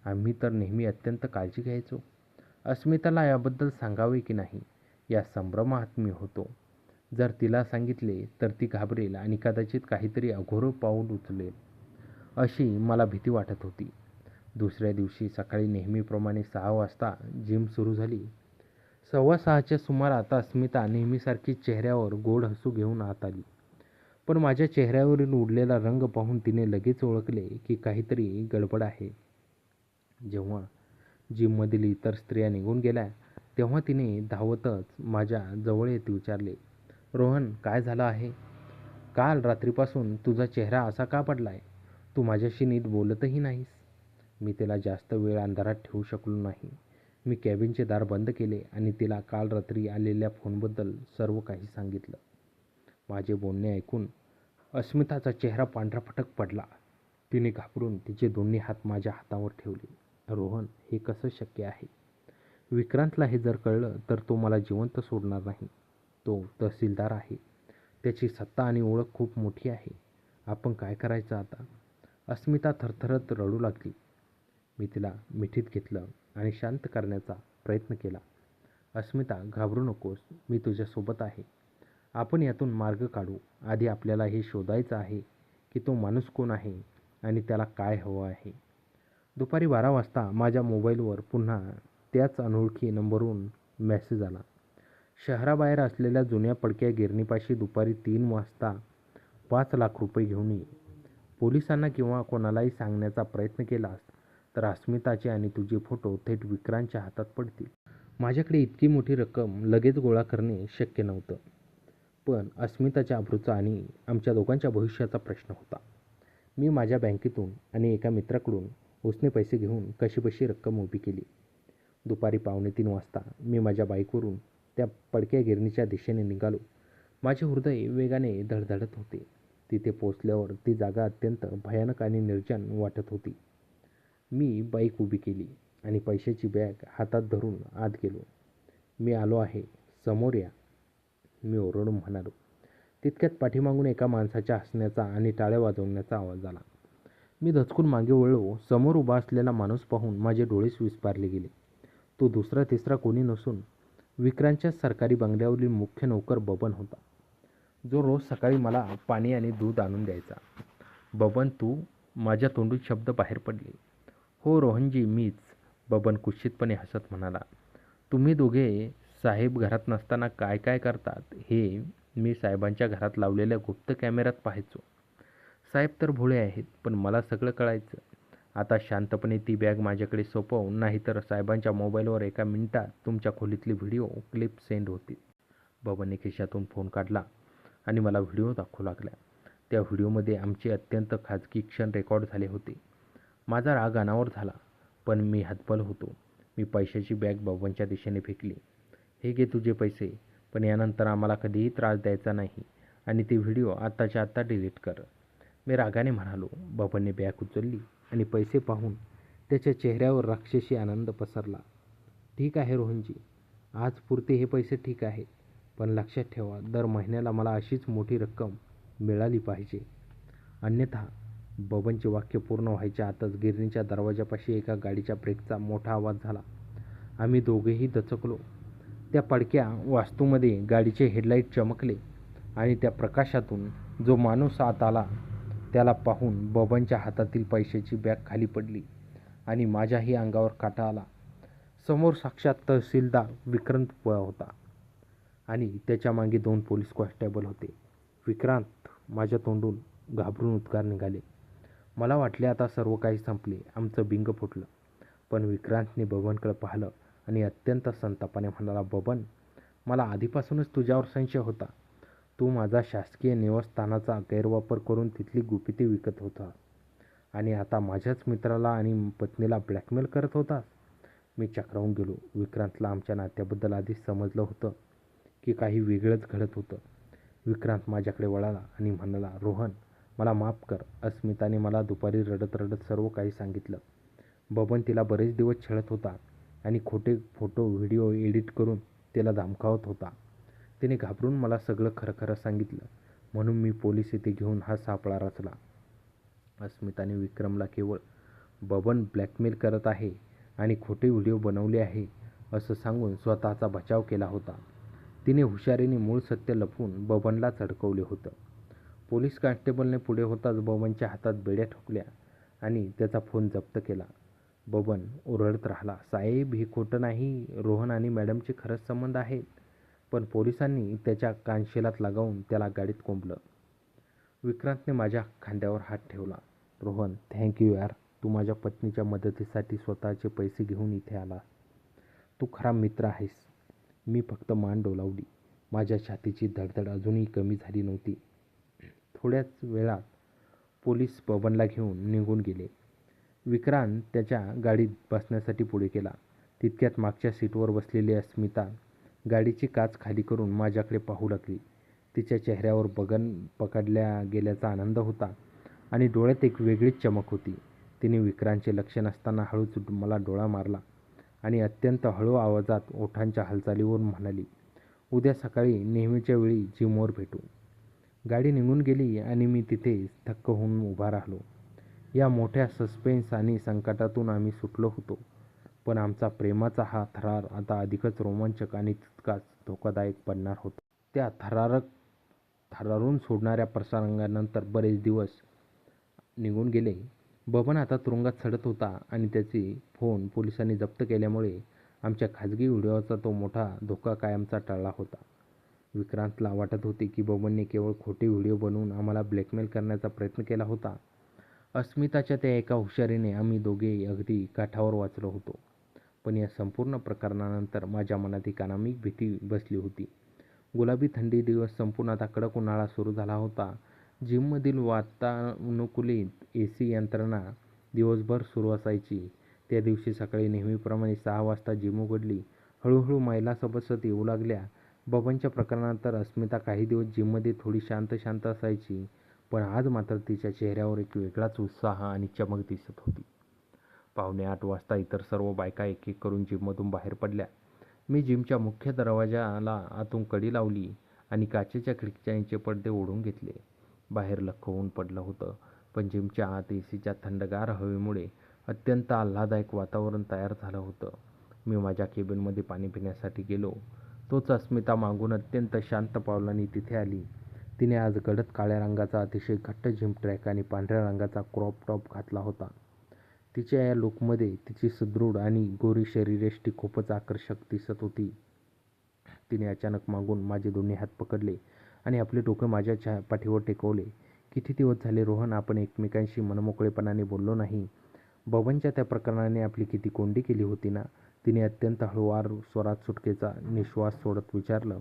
आम्ही तर नेहमी अत्यंत काळजी घ्यायचो. अस्मिताला याबद्दल सांगावे की नाही या संभ्रमात मी होतो. जर तिला सांगितले तर ती घाबरेल आणि कदाचित काहीतरी अघोर पाऊल उचलेल, अशी मला भीती वाटत होती. दुसऱ्या दिवशी सकाळी नेहमीप्रमाणे 6 वाजता जिम सुरू झाली. 6:15च्या सुमारास अस्मिता नेहमीसारखी चेहऱ्यावर गोड हसू घेऊन आत आली. पण माझ्या चेहऱ्यावरील उडलेला रंग पाहून तिने लगेच ओळखले की काहीतरी गडबड आहे. जेव्हा जिममधील इतर स्त्रिया निघून गेल्या तेव्हा तिने धावतच माझ्या जवळ येत विचारले, "रोहन, काय झालं आहे? काल रात्रीपासून तुझा चेहरा असा का पडलाय? तू माझ्याशी नीट बोलतही नाहीस." मी तिला जास्त वेळ अंधारात ठेवू शकलो नाही. मी कॅबिनचे दार बंद केले आणि तिला काल रात्री आलेल्या फोनबद्दल सर्व काही सांगितलं. माझे बोलणे ऐकून अस्मिताचा चेहरा पांढराफटक पडला. तिने घाबरून तिचे दोन्ही हात माझ्या हातावर ठेवले. "रोहन, हे कसं शक्य आहे? विक्रांतला हे जर कळलं तर तो मला जिवंत सोडणार नाही. तो तहसीलदार आहे. त्याची सत्ता आणि ओळख खूप मोठी आहे. आपण काय करायचं आता?" अस्मिता थरथरत रडू लागली. मी तिला मिठीत घेतलं आणि शांत करण्याचा प्रयत्न केला. "अस्मिता, घाबरू नकोस. मी तुझ्यासोबत आहे. आपण यातून मार्ग काढू. आधी आपल्याला हे शोधायचं आहे की तो माणूस कोण आहे आणि त्याला काय हवं आहे." दुपारी 12 वाजता माझ्या मोबाईलवर पुन्हा त्याच अनोळखी नंबरवरून मेसेज आला. "शहराबाहेर असलेल्या जुन्या पडक्या गिरणीपाशी दुपारी 3 वाजता 5 लाख रुपये घेऊन ये. पोलिसांना किंवा कोणालाही सांगण्याचा प्रयत्न केलास तर अस्मिताचे आणि तुझे फोटो थेट विक्रांतच्या हातात पडतील." माझ्याकडे इतकी मोठी रक्कम लगेच गोळा करणे शक्य नव्हतं. पण अस्मिताच्या अब्रूचा आणि आमच्या दोघांच्या भविष्याचा प्रश्न होता. मी माझ्या बँकेतून आणि एका मित्राकडून उसने पैसे घेऊन कशीबशी रक्कम उभी केली. दुपारी 2:45 वाजता मी माझ्या बाईकवरून त्या पडक्या गिरणीच्या दिशेने निघालो. माझे हृदय वेगाने धडधडत होते. तिथे पोचल्यावर ती जागा अत्यंत भयानक आणि निर्जन वाटत होती. मी बाईक उभी केली आणि पैशाची बॅग हातात धरून आत गेलो. "मी आलो आहे, समोर या," मी ओरडून म्हणालो. तितक्यात पाठीमागून एका माणसाच्या हसण्याचा आणि टाळ्या वाजवण्याचा आवाज आला. मी दचकून मागे वळलो. समोर उभा असलेला माणूस पाहून माझे डोळेच विस्फारले गेले. तो दुसरा तिसरा कोणी नसून विक्रांतच्या सरकारी बंगल्यावरील मुख्य नोकर बबन होता, जो रोज सकाळी मला पाणी आणि दूध आणून द्यायचा. "बबन, तू?" माझ्या तोंडून शब्द बाहेर पडले. "हो रोहनजी, मीच," बबन कुत्सितपणे हसत म्हणाला. "तुम्ही दोघे साहेब घरात नसताना काय काय करतात हे मी साहेबांच्या घरात लावलेल्या गुप्त कॅमेऱ्यात पाहायचो. साहेब तर भोळे आहेत, पण मला सगळं कळायचं. आता शांतपणे ती बॅग माझ्याकडे सोपव, नाहीतर साहेबांच्या मोबाईलवर एका मिनिटात तुमच्या खोलीतली व्हिडिओ क्लिप सेंड होतील." बबनने खिशातून फोन काढला आणि मला व्हिडिओ दाखवू लागला. त्या व्हिडिओमध्ये आमचे अत्यंत खाजगी क्षण रेकॉर्ड झाले होते. माझा राग अनावर झाला, पण मी हतबल होतो. मी पैशाची बॅग बबनच्या दिशेने फेकली. "हे घे तुझे पैसे, पण यानंतर आम्हाला कधीही त्रास द्यायचा नाही आणि ते व्हिडिओ आत्ताच्या आत्ता डिलीट कर," मी रागाने म्हणालो. बबनने बॅग उचलली आणि पैसे पाहून त्याच्या चेहऱ्यावर राक्षसी आनंद पसरला. "ठीक आहे रोहनजी, आजपुरते हे पैसे ठीक आहेत, पण लक्षात ठेवा, दर महिन्याला मला अशीच मोठी रक्कम मिळाली पाहिजे, अन्यथा." बबनचे वाक्य पूर्ण व्हायच्या आतच गिरणीच्या दरवाजापाशी एका गाडीच्या ब्रेकचा मोठा आवाज झाला. आम्ही दोघेही दचकलो. त्या पडक्या वास्तूमध्ये गाडीचे हेडलाईट चमकले आणि त्या प्रकाशातून जो माणूस आत आला त्याला पाहून बबनच्या हातातील पैशाची बॅग खाली पडली आणि माझ्याही अंगावर काटा आला. समोर साक्षात तहसीलदार विक्रांत उभा होता आणि त्याच्या मागे 2 पोलीस कॉन्स्टेबल होते. "विक्रांत," माझ्या तोंडून घाबरून उद्गार निघाले. मला वाटले आता सर्व काही संपले, आमचं बिंग फुटलं. पण विक्रांतने बबनकडे पाहिलं आणि अत्यंत संतापाने म्हणाला, बबन, मला आधीपासूनच तुझ्यावर संशय होता. तू माझा शासकीय निवासस्थानाचा गैरवापर करून तिथली गुपिते विकत होता आणि आता माझ्याच मित्राला आणि पत्नीला ब्लॅकमेल करत होतास. मी चक्रावून गेलो. विक्रांतला आमच्या नात्याबद्दल आधीच समजलं होतं की काही वेगळंच घडत होतं. विक्रांत माझ्याकडे वळाला आणि म्हणाला, रोहन, मला माफ कर. अस्मिताने मला दुपारी रडत रडत सर्व काही सांगितलं. बबन तिला बरेच दिवस छळत होता आणि खोटे फोटो व्हिडिओ एडिट करून तिला धमकावत होता. तिने घाबरून मला सगळं खरं खरं सांगितलं, म्हणून मी पोलीस येथे घेऊन हा सापळा रचला. अस्मिताने विक्रमला केवळ बबन ब्लॅकमेल करत आहे आणि खोटे व्हिडिओ बनवले आहे असं सांगून स्वतःचा बचाव केला होता. तिने हुशारीने मूळ सत्य लपवून बबनलाच अडकवले होतं. पोलीस कॉन्स्टेबलने पुढे होताच बबनच्या हातात बेड्या ठोकल्या आणि त्याचा फोन जप्त केला. बबन ओरडत राहिला, साहेब, हे खोटं नाही. रोहन आणि मॅडमचे खरंच संबंध आहेत. पण पोलिसांनी त्याच्या कानशिलात लगावून त्याला गाडीत कोंबलं. विक्रांतने माझ्या खांद्यावर हात ठेवला. रोहन, थँक्यू यार. तू माझ्या पत्नीच्या मदतीसाठी स्वतःचे पैसे घेऊन इथे आला. तू खरा मित्र आहेस. मी फक्त मान डोलावली. माझ्या छातीची धडधड अजूनही कमी झाली नव्हती. थोड्याच वेळात पोलीस बबनला घेऊन निघून गेले. विक्रांत त्याच्या गाडीत बसण्यासाठी पुढे गेला. तितक्यात मागच्या सीटवर बसलेली अस्मिता गाडीची काच खाली करून माझ्याकडे पाहू लागली. तिच्या चेहऱ्यावर बगन पकडल्या गेल्याचा आनंद होता आणि डोळ्यात एक वेगळीच चमक होती. तिने विक्रांतचे लक्ष नसताना हळूच मला डोळा मारला आणि अत्यंत हळू आवाजात ओठांच्या हालचालीवरून म्हणाली, उद्या सकाळी नेहमीच्या वेळी जिमवर भेटू. गाडी निघून गेली आणि मी तिथेच थक्क होऊन उभा राहिलो. या मोठ्या सस्पेन्स आणि संकटातून आम्ही सुटलो होतो, पण आमचा प्रेमाचा हा थरार आता अधिकच रोमांचक आणि तितकाच धोकादायक बनणार होता. त्या थरारून सोडणाऱ्या प्रसंगानंतर बरेच दिवस निघून गेले. बबन आता तुरुंगात सडत होता आणि त्याचे फोन पोलिसांनी जप्त केल्यामुळे आमच्या खाजगी व्हिडिओचा तो मोठा धोका कायमचा टळला होता. विक्रांतला वाटत होते की बबनने केवळ खोटे व्हिडिओ बनवून आम्हाला ब्लॅकमेल करण्याचा प्रयत्न केला होता. अस्मिताच्या त्या एका हुशारीने आम्ही दोघे अगदी काठावर वाचलो होतो. पण या संपूर्ण प्रकरणानंतर माझ्या मनात एक अनामिक भीती बसली होती. गुलाबी थंडी दिवस संपून आता कडक उन्हाळा सुरू झाला होता. जिममधील वातानुकूलित AC यंत्रणा दिवसभर सुरू असायची. त्या दिवशी सकाळी नेहमीप्रमाणे 6 वाजता जिम उघडली. हळूहळू महिला सभासद येऊ लागल्या. बबनच्या प्रकरणानंतर अस्मिता काही दिवस जिममध्ये थोडी शांत शांत असायची, पण आज मात्र तिच्या चेहऱ्यावर एक वेगळाच उत्साह आणि चमक दिसत होती. 7:45 वाजता इतर सर्व बायका एक एक करून जिममधून बाहेर पडल्या. मी जिमच्या मुख्य दरवाजाला आतून कडी लावली आणि काचेच्या खिडक्यांचे पडदे ओढून घेतले. बाहेर लख्ख ऊन पडलं होतं, पण जिमच्या आत ACच्या थंडगार हवेमुळे अत्यंत आल्हाददायक वातावरण तयार झालं होतं. मी माझ्या केबिनमध्ये पाणी पिण्यासाठी गेलो. तोच अस्मिता मागून अत्यंत शांत पावलांनी तिथे आली. तिने आज गडद काळ्या रंगाचा अतिशय घट्ट जिम ट्रॅक आणि पांढऱ्या रंगाचा क्रॉप टॉप घातला होता. तिच्या या लुकमध्ये तिची सुदृढ आणि गोरी शरीरयष्टी खूपच आकर्षक दिसत होती. तिने अचानक मागून माझे दोन्ही हात पकडले आणि आपले डोकं माझ्या पाठीवर टेकवले. किती दिवस झाले रोहन, आपण एकमेकांशी मनमोकळेपणाने बोललो नाही. बबनच्या त्या प्रकरणाने आपली किती कोंडी केली होती ना. तिने अत्यंत हळूवार स्वरात सुटकेचा निश्वास सोडत विचारलं.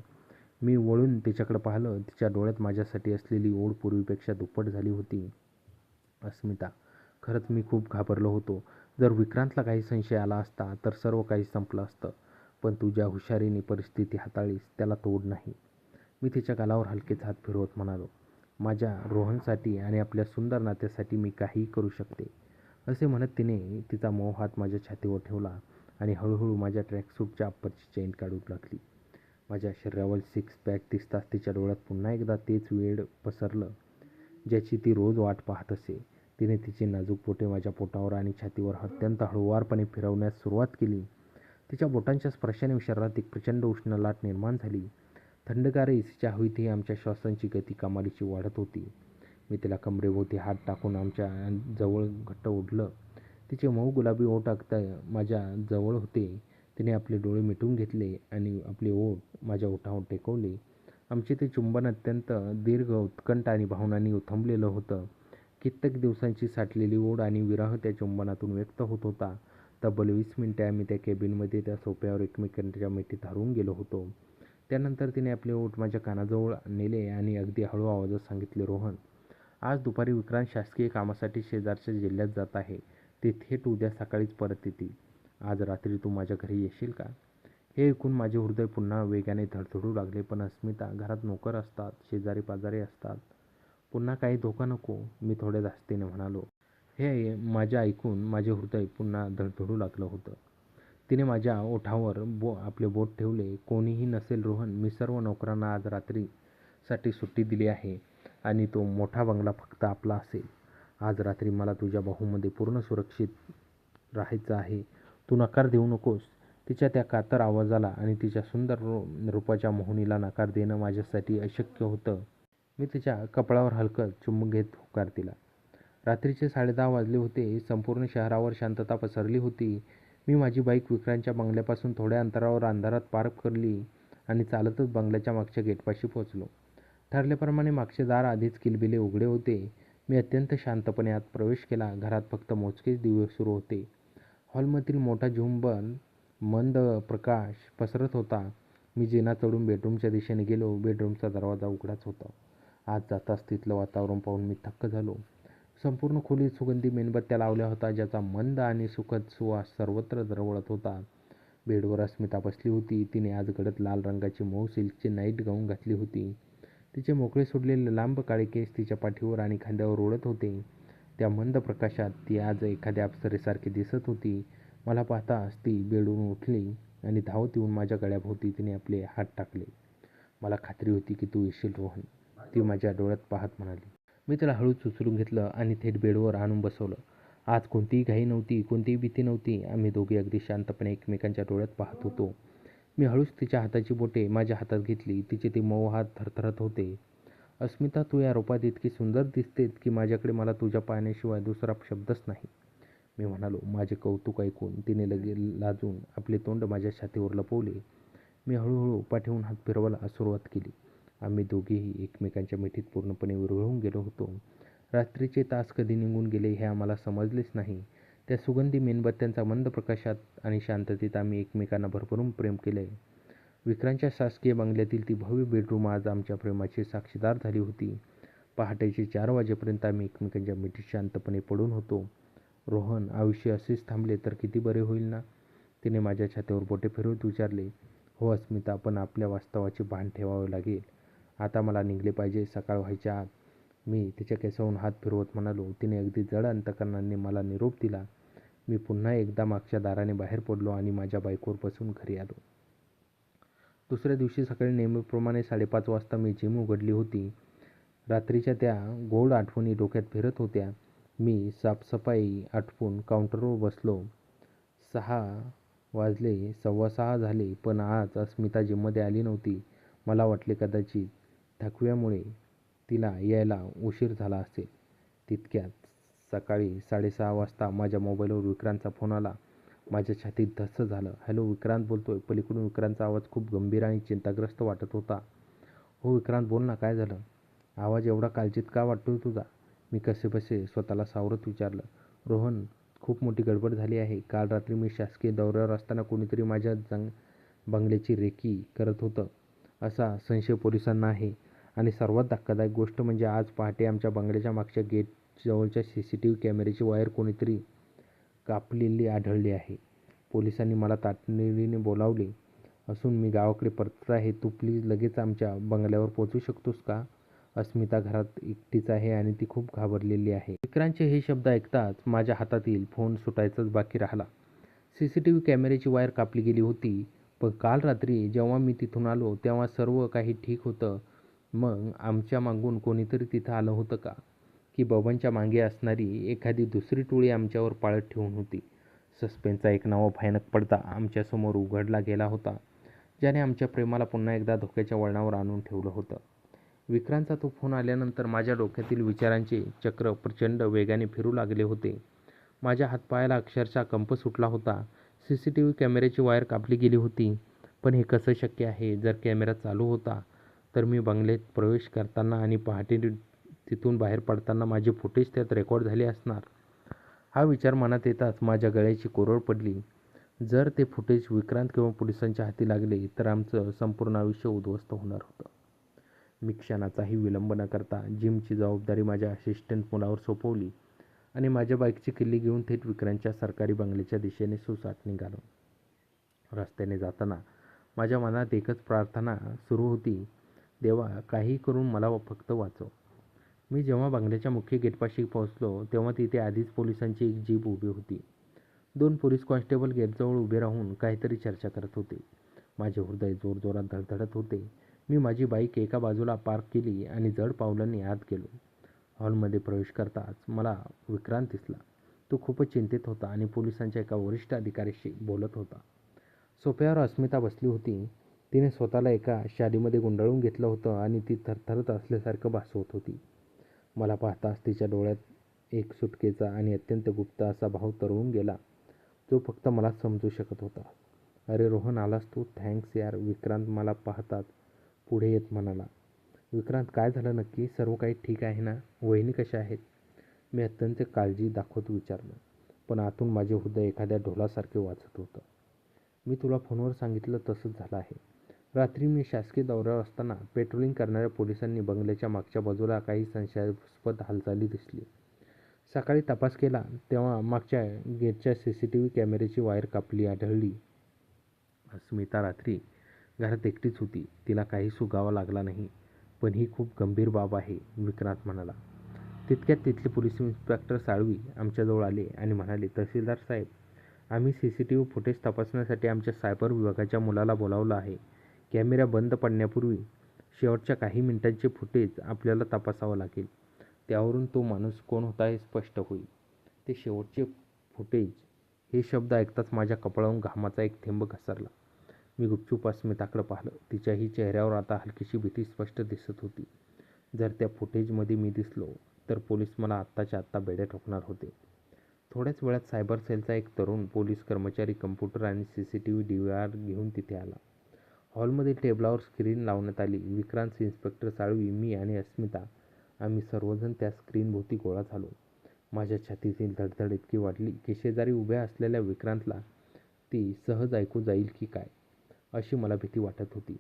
मी वळून तिच्याकडे पाहिलं. तिच्या डोळ्यात माझ्यासाठी असलेली ओढ पूर्वीपेक्षा दुप्पट झाली होती. अस्मिता, खरंच मी खूप घाबरलो होतो. जर विक्रांतला काही संशय आला असता तर सर्व काही संपलं असतं. पण तू ज्या हुशारीने परिस्थिती हाताळलीस त्याला तोड नाही. मी तिच्या गालावर हलकेच हात फिरवत म्हणालो, माझ्या रोहनसाठी आणि आपल्या सुंदर नात्यासाठी मी काहीही करू शकते. असे म्हणत तिने तिचा मऊ हात माझ्या छातीवर ठेवला आणि हळूहळू माझ्या ट्रॅकसूटच्या अप्परची चेन काढू लागली. माझ्या शरीरावर सिक्स पॅक दिसताच तिच्या डोळ्यात पुन्हा एकदा तेच वेड पसरलं ज्याची ती रोज वाट पाहत असे. तिने तिची नाजूक बोटे माझ्या पोटावर आणि छातीवर अत्यंत हळूवारपणे फिरवण्यास सुरुवात केली. तिच्या बोटांच्या स्पर्शाने शरीरात एक प्रचंड उष्ण लाट निर्माण झाली. थंडगार ACच्या हवेतही आमच्या श्वासांची गती कमालीची वाढत होती. मी तिला कमरेभोवती हात टाकून आमच्या जवळ घट्ट ओढलं. तिचे मऊ गुलाबी ओठ अगदी माझ्या जवळ होते. तिने आपले डोळे मिटून घेतले आणि आपले ओठ माझ्या ओठावर टेकवले. आमचे ते चुंबन अत्यंत दीर्घ, उत्कंठ आणि भावनांनी उथंबलेलं होतं. कित्येक दिवसांची साठलेली ओढ आणि विरह त्या चुंबनातून व्यक्त होत होता. तब्बल 20 मिनिटे आम्ही त्या केबिनमध्ये त्या सोफ्यावर एकमेकांच्या मिठीत हरवून गेलो होतो. त्यानंतर तिने आपले ओठ माझ्या कानाजवळ नेले आणि अगदी हळू आवाजात सांगितले, रोहन, आज दुपारी विक्रांत शासकीय कामासाठी शेजारच्या जिल्ह्यात जात आहे. ते थेट उद्या सकाळीच परत येतील. आज रात्री तू माझ्या घरी येशील का? हे ऐकून माझे हृदय पुन्हा वेगाने धडधडू लागले. पण अस्मिता, घरात नोकर असतात, शेजारी पाजारी असतात. पुन्हा काही धोका नको, मी थोड्या धास्तीने म्हणालो. हे माझ्या ऐकून माझे हृदय पुन्हा धडधडू लागलं होतं. तिने माझ्या ओठावर आपले बोट ठेवले. कोणीही नसेल रोहन, मी सर्व नोकरांना आज रात्रीसाठी सुट्टी दिली आहे आणि तो मोठा बंगला फक्त आपला असेल. आज रात्री मला तुझ्या बाहूमध्ये पूर्ण सुरक्षित राहायचं आहे. तू नकार देऊ नकोस. तिच्या त्या कातर आवाजाला आणि तिच्या सुंदर रूपाच्या मोहनीला नकार देणं माझ्यासाठी अशक्य होतं. मी तिच्या कपाळावर हलकं चुंबन घेत होकार दिला. रात्रीचे 10:30 वाजले होते. संपूर्ण शहरावर शांतता पसरली होती. मी माझी बाईक विक्रांतच्या बंगल्यापासून थोड्या अंतरावर अंधारात पार्क केली आणि चालतच बंगल्याच्या मागच्या गेटपाशी पोहोचलो. ठरल्याप्रमाणे मागचे दार आधीच किलबिले उघडे होते. मी अत्यंत शांतपणे आत प्रवेश केला. घरात फक्त मोजकेच दिवे सुरू होते. हॉलमधील मोठा झुंबर मंद प्रकाश पसरत होता. मी जिना चढून बेडरूमच्या दिशेने गेलो. बेडरूमचा दरवाजा उघडाच होता. आत जाताच तिथलं वातावरण पाहून मी थक्क झालो. संपूर्ण खोलीत सुगंधी मेणबत्त्या लावल्या होत्या, ज्याचा मंद आणि सुखद सुवास सर्वत्र दरवळत होता. बेडवर अस्मिता बसली होती. तिने आज गडद लाल रंगाची मऊ सिल्कची नाईट गाऊन घातली होती. तिचे मोकळे सोडलेले लांब काळे केस तिच्या पाठीवर आणि खांद्यावर उडत होते. त्या मंद प्रकाशात ती आज एखाद्या अप्सरेसारखी दिसत होती. मला पाहताच ती बेडून उठली आणि धावत येऊन माझ्या गळ्याभोवती तिने आपले हात टाकले. मला खात्री होती की तू येशील रोहन, ती माझ्या डोळ्यात पाहत म्हणाली. मी तिला हळूच उचलून घेतलं आणि थेट बेडवर आणून बसवलं. आज कोणतीही घाई नव्हती, कोणतीही भीती नव्हती. आम्ही दोघे अगदी शांतपणे एकमेकांच्या डोळ्यात पाहत होतो. मी हळूच तिच्या हाताची बोटे माझ्या हातात घेतली. तिचे ते मऊ हात थरथरत होते. अस्मिता, तू या रूपात इतकी सुंदर दिसतेस की माझ्याकडे मला तुझ्या पाहण्याशिवाय दुसरा शब्दच नाही, मी म्हणालो. माझे कौतुक ऐकून तिने लाजून आपले तोंड माझ्या छातीवर लपवले. मी हळूहळू पाठीहून हात फिरवायला सुरुवात केली. आम्ही दोघेही एकमेकांच्या मिठीत पूर्णपणे विरघळून गेलो होतो. रात्रीचे तास कधी निघून गेले हे आम्हाला समजलेच नाही. त्या सुगंधी मेणबत्त्यांच्या मंद प्रकाशात आणि शांततेत आम्ही एकमेकांना भरभरून प्रेम केले. विक्रांतच्या शासकीय बंगल्यातील ती भव्य बेडरूम आज आमच्या प्रेमाची साक्षीदार झाली होती. पहाटेचे 4 वाजेपर्यंत आम्ही एकमेकांच्या मिठीत शांतपणे पडून होतो. रोहन, आयुष्य असेच थांबले तर किती बरे होईल ना, तिने माझ्या छातीवर बोटे फिरवत विचारले. हो अस्मिता, पण आपल्या वास्तवाचे भान ठेवावे लागेल. आता मला निघले पाहिजे, सकाळ व्हायच्या आत, मी तिच्या केसावरून हात फिरवत म्हणालो. तिने अगदी जड अंतकरणाने मला निरोप दिला. मी पुन्हा एकदा मागच्या दाराने बाहेर पडलो आणि माझ्या बाईकवर बसून घरी आलो. दुसऱ्या दिवशी सकाळी नेहमीप्रमाणे 5:30 वाजता मी जिम उघडली होती. रात्रीच्या त्या गोड आठवणी डोक्यात फिरत होत्या. मी साफसफाई आटपून काउंटरवर बसलो. 6 वाजले, 6:15 झाले, पण आज अस्मिता जिममध्ये आली नव्हती. मला वाटले कदाचित थकव्यामुळे तिला यायला उशीर झाला असेल. तितक्यात सकाळी 6:30 वाजता माझ्या मोबाईलवर विक्रांतचा फोन आला. माझ्या छातीत धस्स झालं. हॅलो, विक्रांत बोलतोय. पलीकडून विक्रांतचा आवाज खूप गंभीर आणि चिंताग्रस्त वाटत होता. हो विक्रांत, बोल ना, काय झालं? आवाज एवढा काळजीत का वाटतोय तुझा? मी कसेबसे स्वतःला सावरत विचारलं. रोहन, खूप मोठी गडबड झाली आहे. काल रात्री मी शासकीय दौऱ्यावर असताना कोणीतरी माझ्या बंगल्याची रेकी करत होतं असा संशय पोलिसांना आहे. आणि सर्वात धक्कादायक गोष्ट म्हणजे आज पहाटे आमच्या बंगल्याच्या मागच्या गेटजवळच्या CCTV कॅमेऱ्याची वायर कोणीतरी कापलेली आढळली आहे. पोलिसांनी मला तातडीने बोलावले असून मी गावाकडे परतत आहे. तू प्लीज लगेच आमच्या बंगल्यावर पोहोचू शकतोस का? अस्मिता घरात एकटीच आहे आणि ती खूप घाबरलेली आहे. विक्रांतचे हे शब्द ऐकताच माझ्या हातातील फोन सुटायचाच बाकी राहिला. CCTV कॅमेऱ्याची वायर कापली गेली होती. पण काल रात्री जेव्हा मी तिथून आलो तेव्हा सर्व काही ठीक होतं. मग आमच्या मागून कोणीतरी तिथं आलं होतं का? की बबनच्या मागे असणारी एखादी दुसरी टोळी आमच्यावर पाळत ठेवून होती? सस्पेन्सचा एक नवा भयानक पडदा आमच्यासमोर उघडला गेला होता, ज्याने आमच्या प्रेमाला पुन्हा एकदा धोक्याच्या वळणावर आणून ठेवलं होतं. विक्रांतचा तो फोन आल्यानंतर माझ्या डोक्यातील विचारांचे चक्र प्रचंड वेगाने फिरू लागले होते. माझ्या हातपायाला अक्षरशः कंप सुटला होता. CCTV कॅमेऱ्याची वायर कापली गेली होती, पण हे कसं शक्य आहे? जर कॅमेरा चालू होता तर मी बंगल्यात प्रवेश करताना आणि पहाटे तिथून बाहेर पडताना माझे फुटेज त्यात रेकॉर्ड झाले असणार. हा विचार मनात येताच माझ्या गळ्याची कोरड पडली. जर ते फुटेज विक्रांत किंवा पोलिसांच्या हाती लागले तर आमचं संपूर्ण आयुष्य उद्ध्वस्त होणार होतं. मी क्षणाचाही विलंब न करता जिमची जबाबदारी माझ्या असिस्टंट मुलावर सोपवली आणि माझ्या बाईकची किल्ली घेऊन थेट विक्रांतच्या सरकारी बंगल्याच्या दिशेने सुसाट निघालो. रस्त्याने जाताना माझ्या मनात एकच प्रार्थना सुरू होती, देवा काही करून मला फक्त वाचव. मी जेव्हा बंगल्याच्या मुख्य गेटपाशी पोहोचलो तेव्हा तिथे आधीच पोलिसांची एक जीप उभी होती. 2 पोलीस कॉन्स्टेबल गेटजवळ उभे राहून काहीतरी चर्चा करत होते. माझे हृदय जोरजोरात धडधडत होते. मी माझी बाईक एका बाजूला पार्क केली आणि जड पावलांनी आत गेलो. हॉलमध्ये प्रवेश करताच मला विक्रांत दिसला. तो खूपच चिंतित होता आणि पोलिसांच्या एका वरिष्ठ अधिकाऱ्याशी बोलत होता. सोफ्यावर अस्मिता बसली होती. तिने स्वतःला एका शालीमध्ये गुंडाळून घेतलं होतं आणि ती थरथरत असल्यासारखं भासवत होती. मला पाहताच तिच्या डोळ्यात एक सुटकेचा आणि अत्यंत गुप्त असा भाव तरळून गेला, जो फक्त मलाच समजू शकत होता. अरे रोहन, आलास तू? थँक्स यार, विक्रांत मला पाहताच पुढे येत म्हणाला. विक्रांत, काय झालं नक्की? सर्व काही ठीक आहे ना? वहिनी कशा आहेत? मी अत्यंत काळजी दाखवत विचारलं, पण आतून माझे हृदय एखाद्या ढोलासारखे वाजत होतं. मी तुला फोनवर सांगितलं तसंच झालं आहे. रात्री मी शासकीय दौऱ्यावर असताना पेट्रोलिंग करणाऱ्या पोलिसांनी बंगल्याच्या मागच्या बाजूला काही संशयास्पद हालचाली दिसली. सकाळी तपास केला तेव्हा मागच्या गेटच्या CCTV कॅमेऱ्याची वायर कापली आढळली. अस्मिता रात्री घरात एकटीच होती. तिला काही सुगावा लागला नाही. पण ही खूप गंभीर बाब आहे, विक्रांत म्हणाला. तितक्यात तिथले पोलीस इन्स्पेक्टर साळवी आमच्याजवळ आले आणि म्हणाले, तहसीलदार साहेब, आम्ही CCTV फुटेज तपासण्यासाठी आमच्या सायबर विभागाच्या मुलाला बोलावलं आहे. कॅमेरा बंद पडण्यापूर्वी शेवटच्या काही मिनिटांचे फुटेज आपल्याला तपासावं लागेल. त्यावरून तो माणूस कोण होता हे स्पष्ट होईल. ते शेवटचे फुटेज हे शब्द ऐकताच माझ्या कपाळावरून घामाचा एक थेंब घसरला. मी गुपचूप अस्मिताकडे पाहिलं. तिच्याही चेहऱ्यावर आता हलकीशी भीती स्पष्ट दिसत होती. जर त्या फुटेजमध्ये मी दिसलो तर पोलीस मला आत्ताच्या आत्ता बेड्या ठोकणार होते. थोड्याच वेळात सायबर सेलचा एक तरुण पोलीस कर्मचारी कम्प्युटर आणि CCTV DVR घेऊन तिथे आला. हॉलमध्ये टेबलावर स्क्रीन लावण्यात आली. विक्रांत, इन्स्पेक्टर साळवी, मी आणि अस्मिता आम्ही सर्वजण त्या स्क्रीनभोवती गोळा झालो. माझ्या छातीतील धडधड इतकी वाढली की शेजारी उभ्या असलेल्या विक्रांतला ती सहज ऐकू जाईल की काय अशी मला भीती वाटत होती.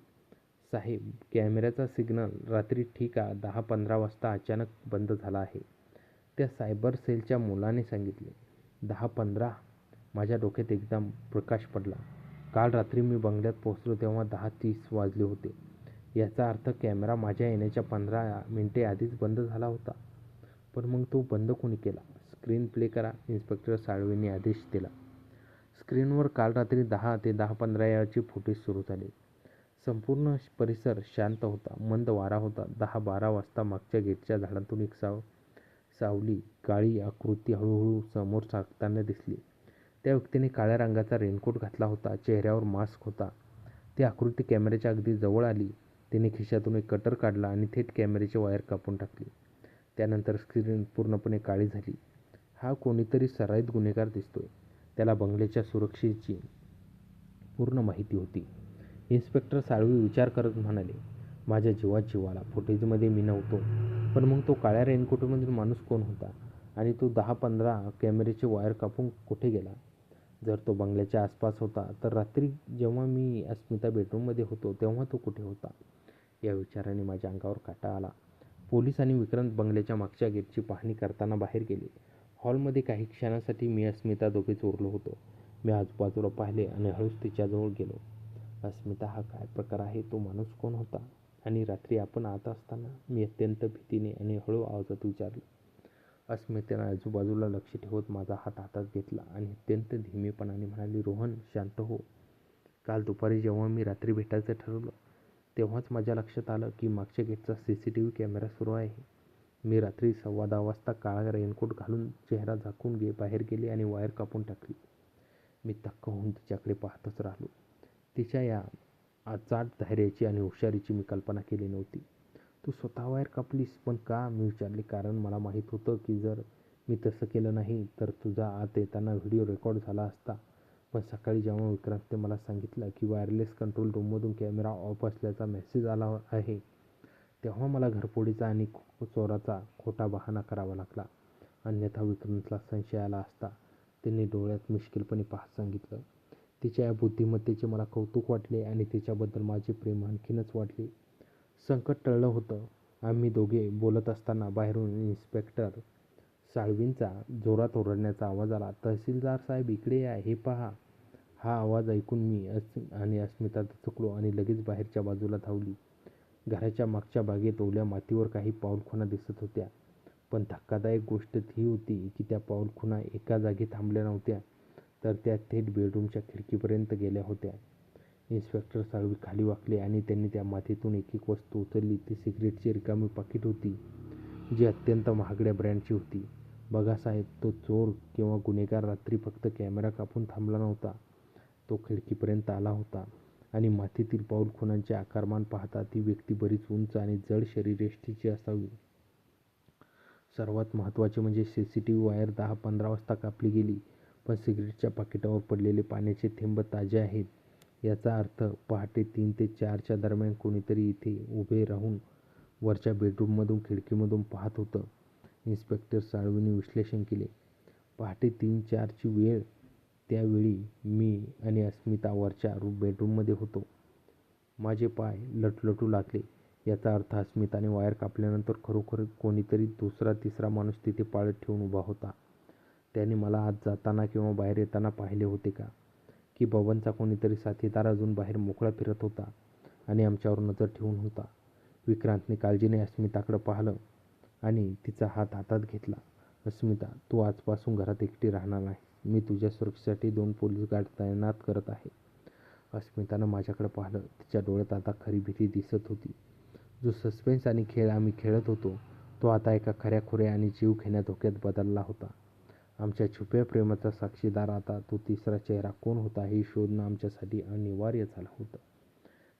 साहेब, कॅमेऱ्याचा सिग्नल रात्री ठीक 10-15 वाजता अचानक बंद झाला आहे, त्या सायबर सेलच्या मुलाने सांगितले. 10-15? माझ्या डोक्यात एकदम प्रकाश पडला. काल रात्री मी बंगल्यात पोहोचलो तेव्हा 10:30 वाजले होते. याचा अर्थ कॅमेरा माझ्या येण्याच्या 15 मिनिटे आधीच बंद झाला होता. पण मग तो बंद कोणी केला? स्क्रीन प्ले करा, इन्स्पेक्टर साळवेंनी आदेश दिला. स्क्रीनवर काल रात्री 10 ते 10:15 याचे फुटेज सुरू झाले. संपूर्ण परिसर शांत होता. मंद वारा होता. 10-12 वाजता मागच्या गेटच्या झाडातून एक सावली, काळी आकृती हळूहळू समोर सरकताना दिसली. त्या व्यक्तीने काळ्या रंगाचा रेनकोट घातला होता. चेहऱ्यावर मास्क होता. ती आकृती कॅमेऱ्याच्या अगदी जवळ आली. तिने खिशातून एक कटर काढला आणि थेट कॅमेऱ्याची वायर कापून टाकली. त्यानंतर स्क्रीन पूर्णपणे काळी झाली. हा कोणीतरी सराईत गुन्हेगार दिसतोय. त्याला बंगल्याच्या सुरक्षेची पूर्ण माहिती होती. इन्स्पेक्टर साळवी विचार करत म्हणाले, माझ्या जीवात जीव आला. फुटेजमध्ये मी नव्हतो, पण मग तो काळ्या रेनकोटमधील माणूस कोण होता? आणि तो 10-15 कॅमेऱ्याची वायर कापून कुठे गेला? जर तो बंगल्याच्या आसपास होता तर रात्री जेव्हा मी अस्मिता बेडरूममध्ये होतो तेव्हा तो कुठे होता? या विचाराने माझ्या अंगावर काटा आला. पोलीस आणि विक्रांत बंगल्याच्या मागच्या गेटची पाहणी करताना बाहेर गेले. हॉलमध्ये काही क्षणांसाठी मी अस्मिता दोघेच उरलो होतो. मी आजूबाजूला पाहिले आणि हळूच तिच्याजवळ गेलो. अस्मिता, हा काय प्रकार आहे? तो माणूस कोण होता? आणि रात्री आपण आत असताना? मी अत्यंत भीतीने आणि हळू आवाजात विचारलं. अस्मितेने आजूबाजूला लक्ष ठेवत माझा हात हातात घेतला आणि अत्यंत धीमेपणाने म्हणाली, रोहन, शांत हो. काल दुपारी जेव्हा मी रात्री भेटायचं ठरवलं तेव्हाच माझ्या लक्षात आलं की मागच्या गेटचा CCTV कॅमेरा सुरू आहे. मी रात्री 10:15 वाजता काळा रेनकोट घालून चेहरा झाकून बाहेर गेले आणि वायर कापून टाकली. मी थक्क होऊन तिच्याकडे पाहतच राहिलो. तिच्या या अचाट धैर्याची आणि हुशारीची मी कल्पना केली नव्हती. तू स्वतः वायर कापलीस? पण का? मी विचारले. कारण मला माहीत होतं की जर मी तसं केलं नाही तर तुझा आत येताना व्हिडिओ रेकॉर्ड झाला असता. पण सकाळी जेव्हा विक्रांतने मला सांगितलं की वायरलेस कंट्रोल रूममधून कॅमेरा ऑफ असल्याचा मेसेज आला आहे तेव्हा मला घरफोडीचा आणि चोराचा खोटा बहाणा करावा लागला. अन्यथा विक्रांतला संशय आला असता. त्यांनी डोळ्यात मिश्किलपणे पाहत सांगितलं. तिच्या या बुद्धिमत्तेचे मला कौतुक वाटले आणि तिच्याबद्दल माझे प्रेम आणखीनच वाढले. संकट टळलं होतं. आम्ही दोघे बोलत असताना बाहेरून इन्स्पेक्टर साळवींचा जोरात ओरडण्याचा आवाज आला. तहसीलदार साहेब, इकडे या, हे पहा. हा आवाज ऐकून मी आणि अस्मिता दचकलो आणि लगेच बाहेरच्या बाजूला धावली. घराच्या मागच्या बागेत ओल्या मातीवर काही पाऊलखुणा दिसत होत्या. पण धक्कादायक गोष्ट ही होती की त्या पाऊलखुणा एका जागी थांबल्या नव्हत्या, तर त्या थेट बेडरूमच्या खिडकीपर्यंत गेल्या होत्या. इन्स्पेक्टर साळवी खाली वाकले आणि त्यांनी त्या मातीतून एक वस्तू उचलली. ती सिगारेटची रिकामी पाकिट होती, जी अत्यंत महागड्या ब्रँडची होती. बघा साहेब, तो चोर किंवा गुन्हेगार रात्री फक्त कॅमेरा कापून थांबला नव्हता. तो खिडकीपर्यंत आला होता आणि मातीतील पाऊलखुणांचे आकारमान पाहता ती व्यक्ती बरीच उंच आणि जड शरीरयष्टीची असावी. सर्वात महत्त्वाचे म्हणजे सीसीटीव्ही वायर 10-15 वाजता कापली गेली, पण सिगारेटच्या पाकिटावर पडलेले पाण्याचे थेंब ताजे आहेत. याचा अर्थ पहाटे 3 ते 4च्या दरम्यान कोणीतरी इथे उभे राहून वरच्या बेडरूममधून खिडकीमधून पाहत होतं. इन्स्पेक्टर साळवींनी विश्लेषण केले. पहाटे 3-4ची वेळ. त्यावेळी मी आणि अस्मिता वरच्या बेडरूममध्ये होतो. माझे पाय लटलटू लागले. याचा अर्थ अस्मिताने वायर कापल्यानंतर खरोखर कोणीतरी दुसरा-तिसरा माणूस तिथे पाळत ठेवून उभा होता. त्याने मला आत जाताना किंवा बाहेर येताना पाहिले होते का? की बबनचा कोणीतरी साथीदार अजून बाहेर मोकळा फिरत होता आणि आमच्यावर नजर ठेवून होता? विक्रांतने काळजीने अस्मिताकडे पाहिलं आणि तिचा हात हातात घेतला. अस्मिता, तू आजपासून घरात एकटी राहणार नाहीस. मी तुझ्या सुरक्षेसाठी 2 पोलीस गार्ड तैनात करत आहे. अस्मितानं माझ्याकडे पाहिलं. तिच्या डोळ्यात आता खरी भीती दिसत होती. जो सस्पेन्स आणि खेळ आम्ही खेळत होतो, तो आता एका खऱ्याखुऱ्या आणि जीवघेण्या धोक्यात बदलला होता. आमच्या छुप्या प्रेमाचा साक्षीदार आता तो तिसरा चेहरा कोण होता हे शोधणं आमच्यासाठी अनिवार्य झालं होतं.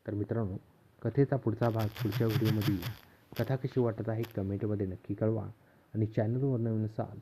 तर मित्रांनो, कथेचा पुढचा भाग पुढच्या व्हिडिओमध्ये येईल. कथा कशी वाटत आहे कमेंटमध्ये नक्की कळवा आणि चॅनलवर नवीन असाल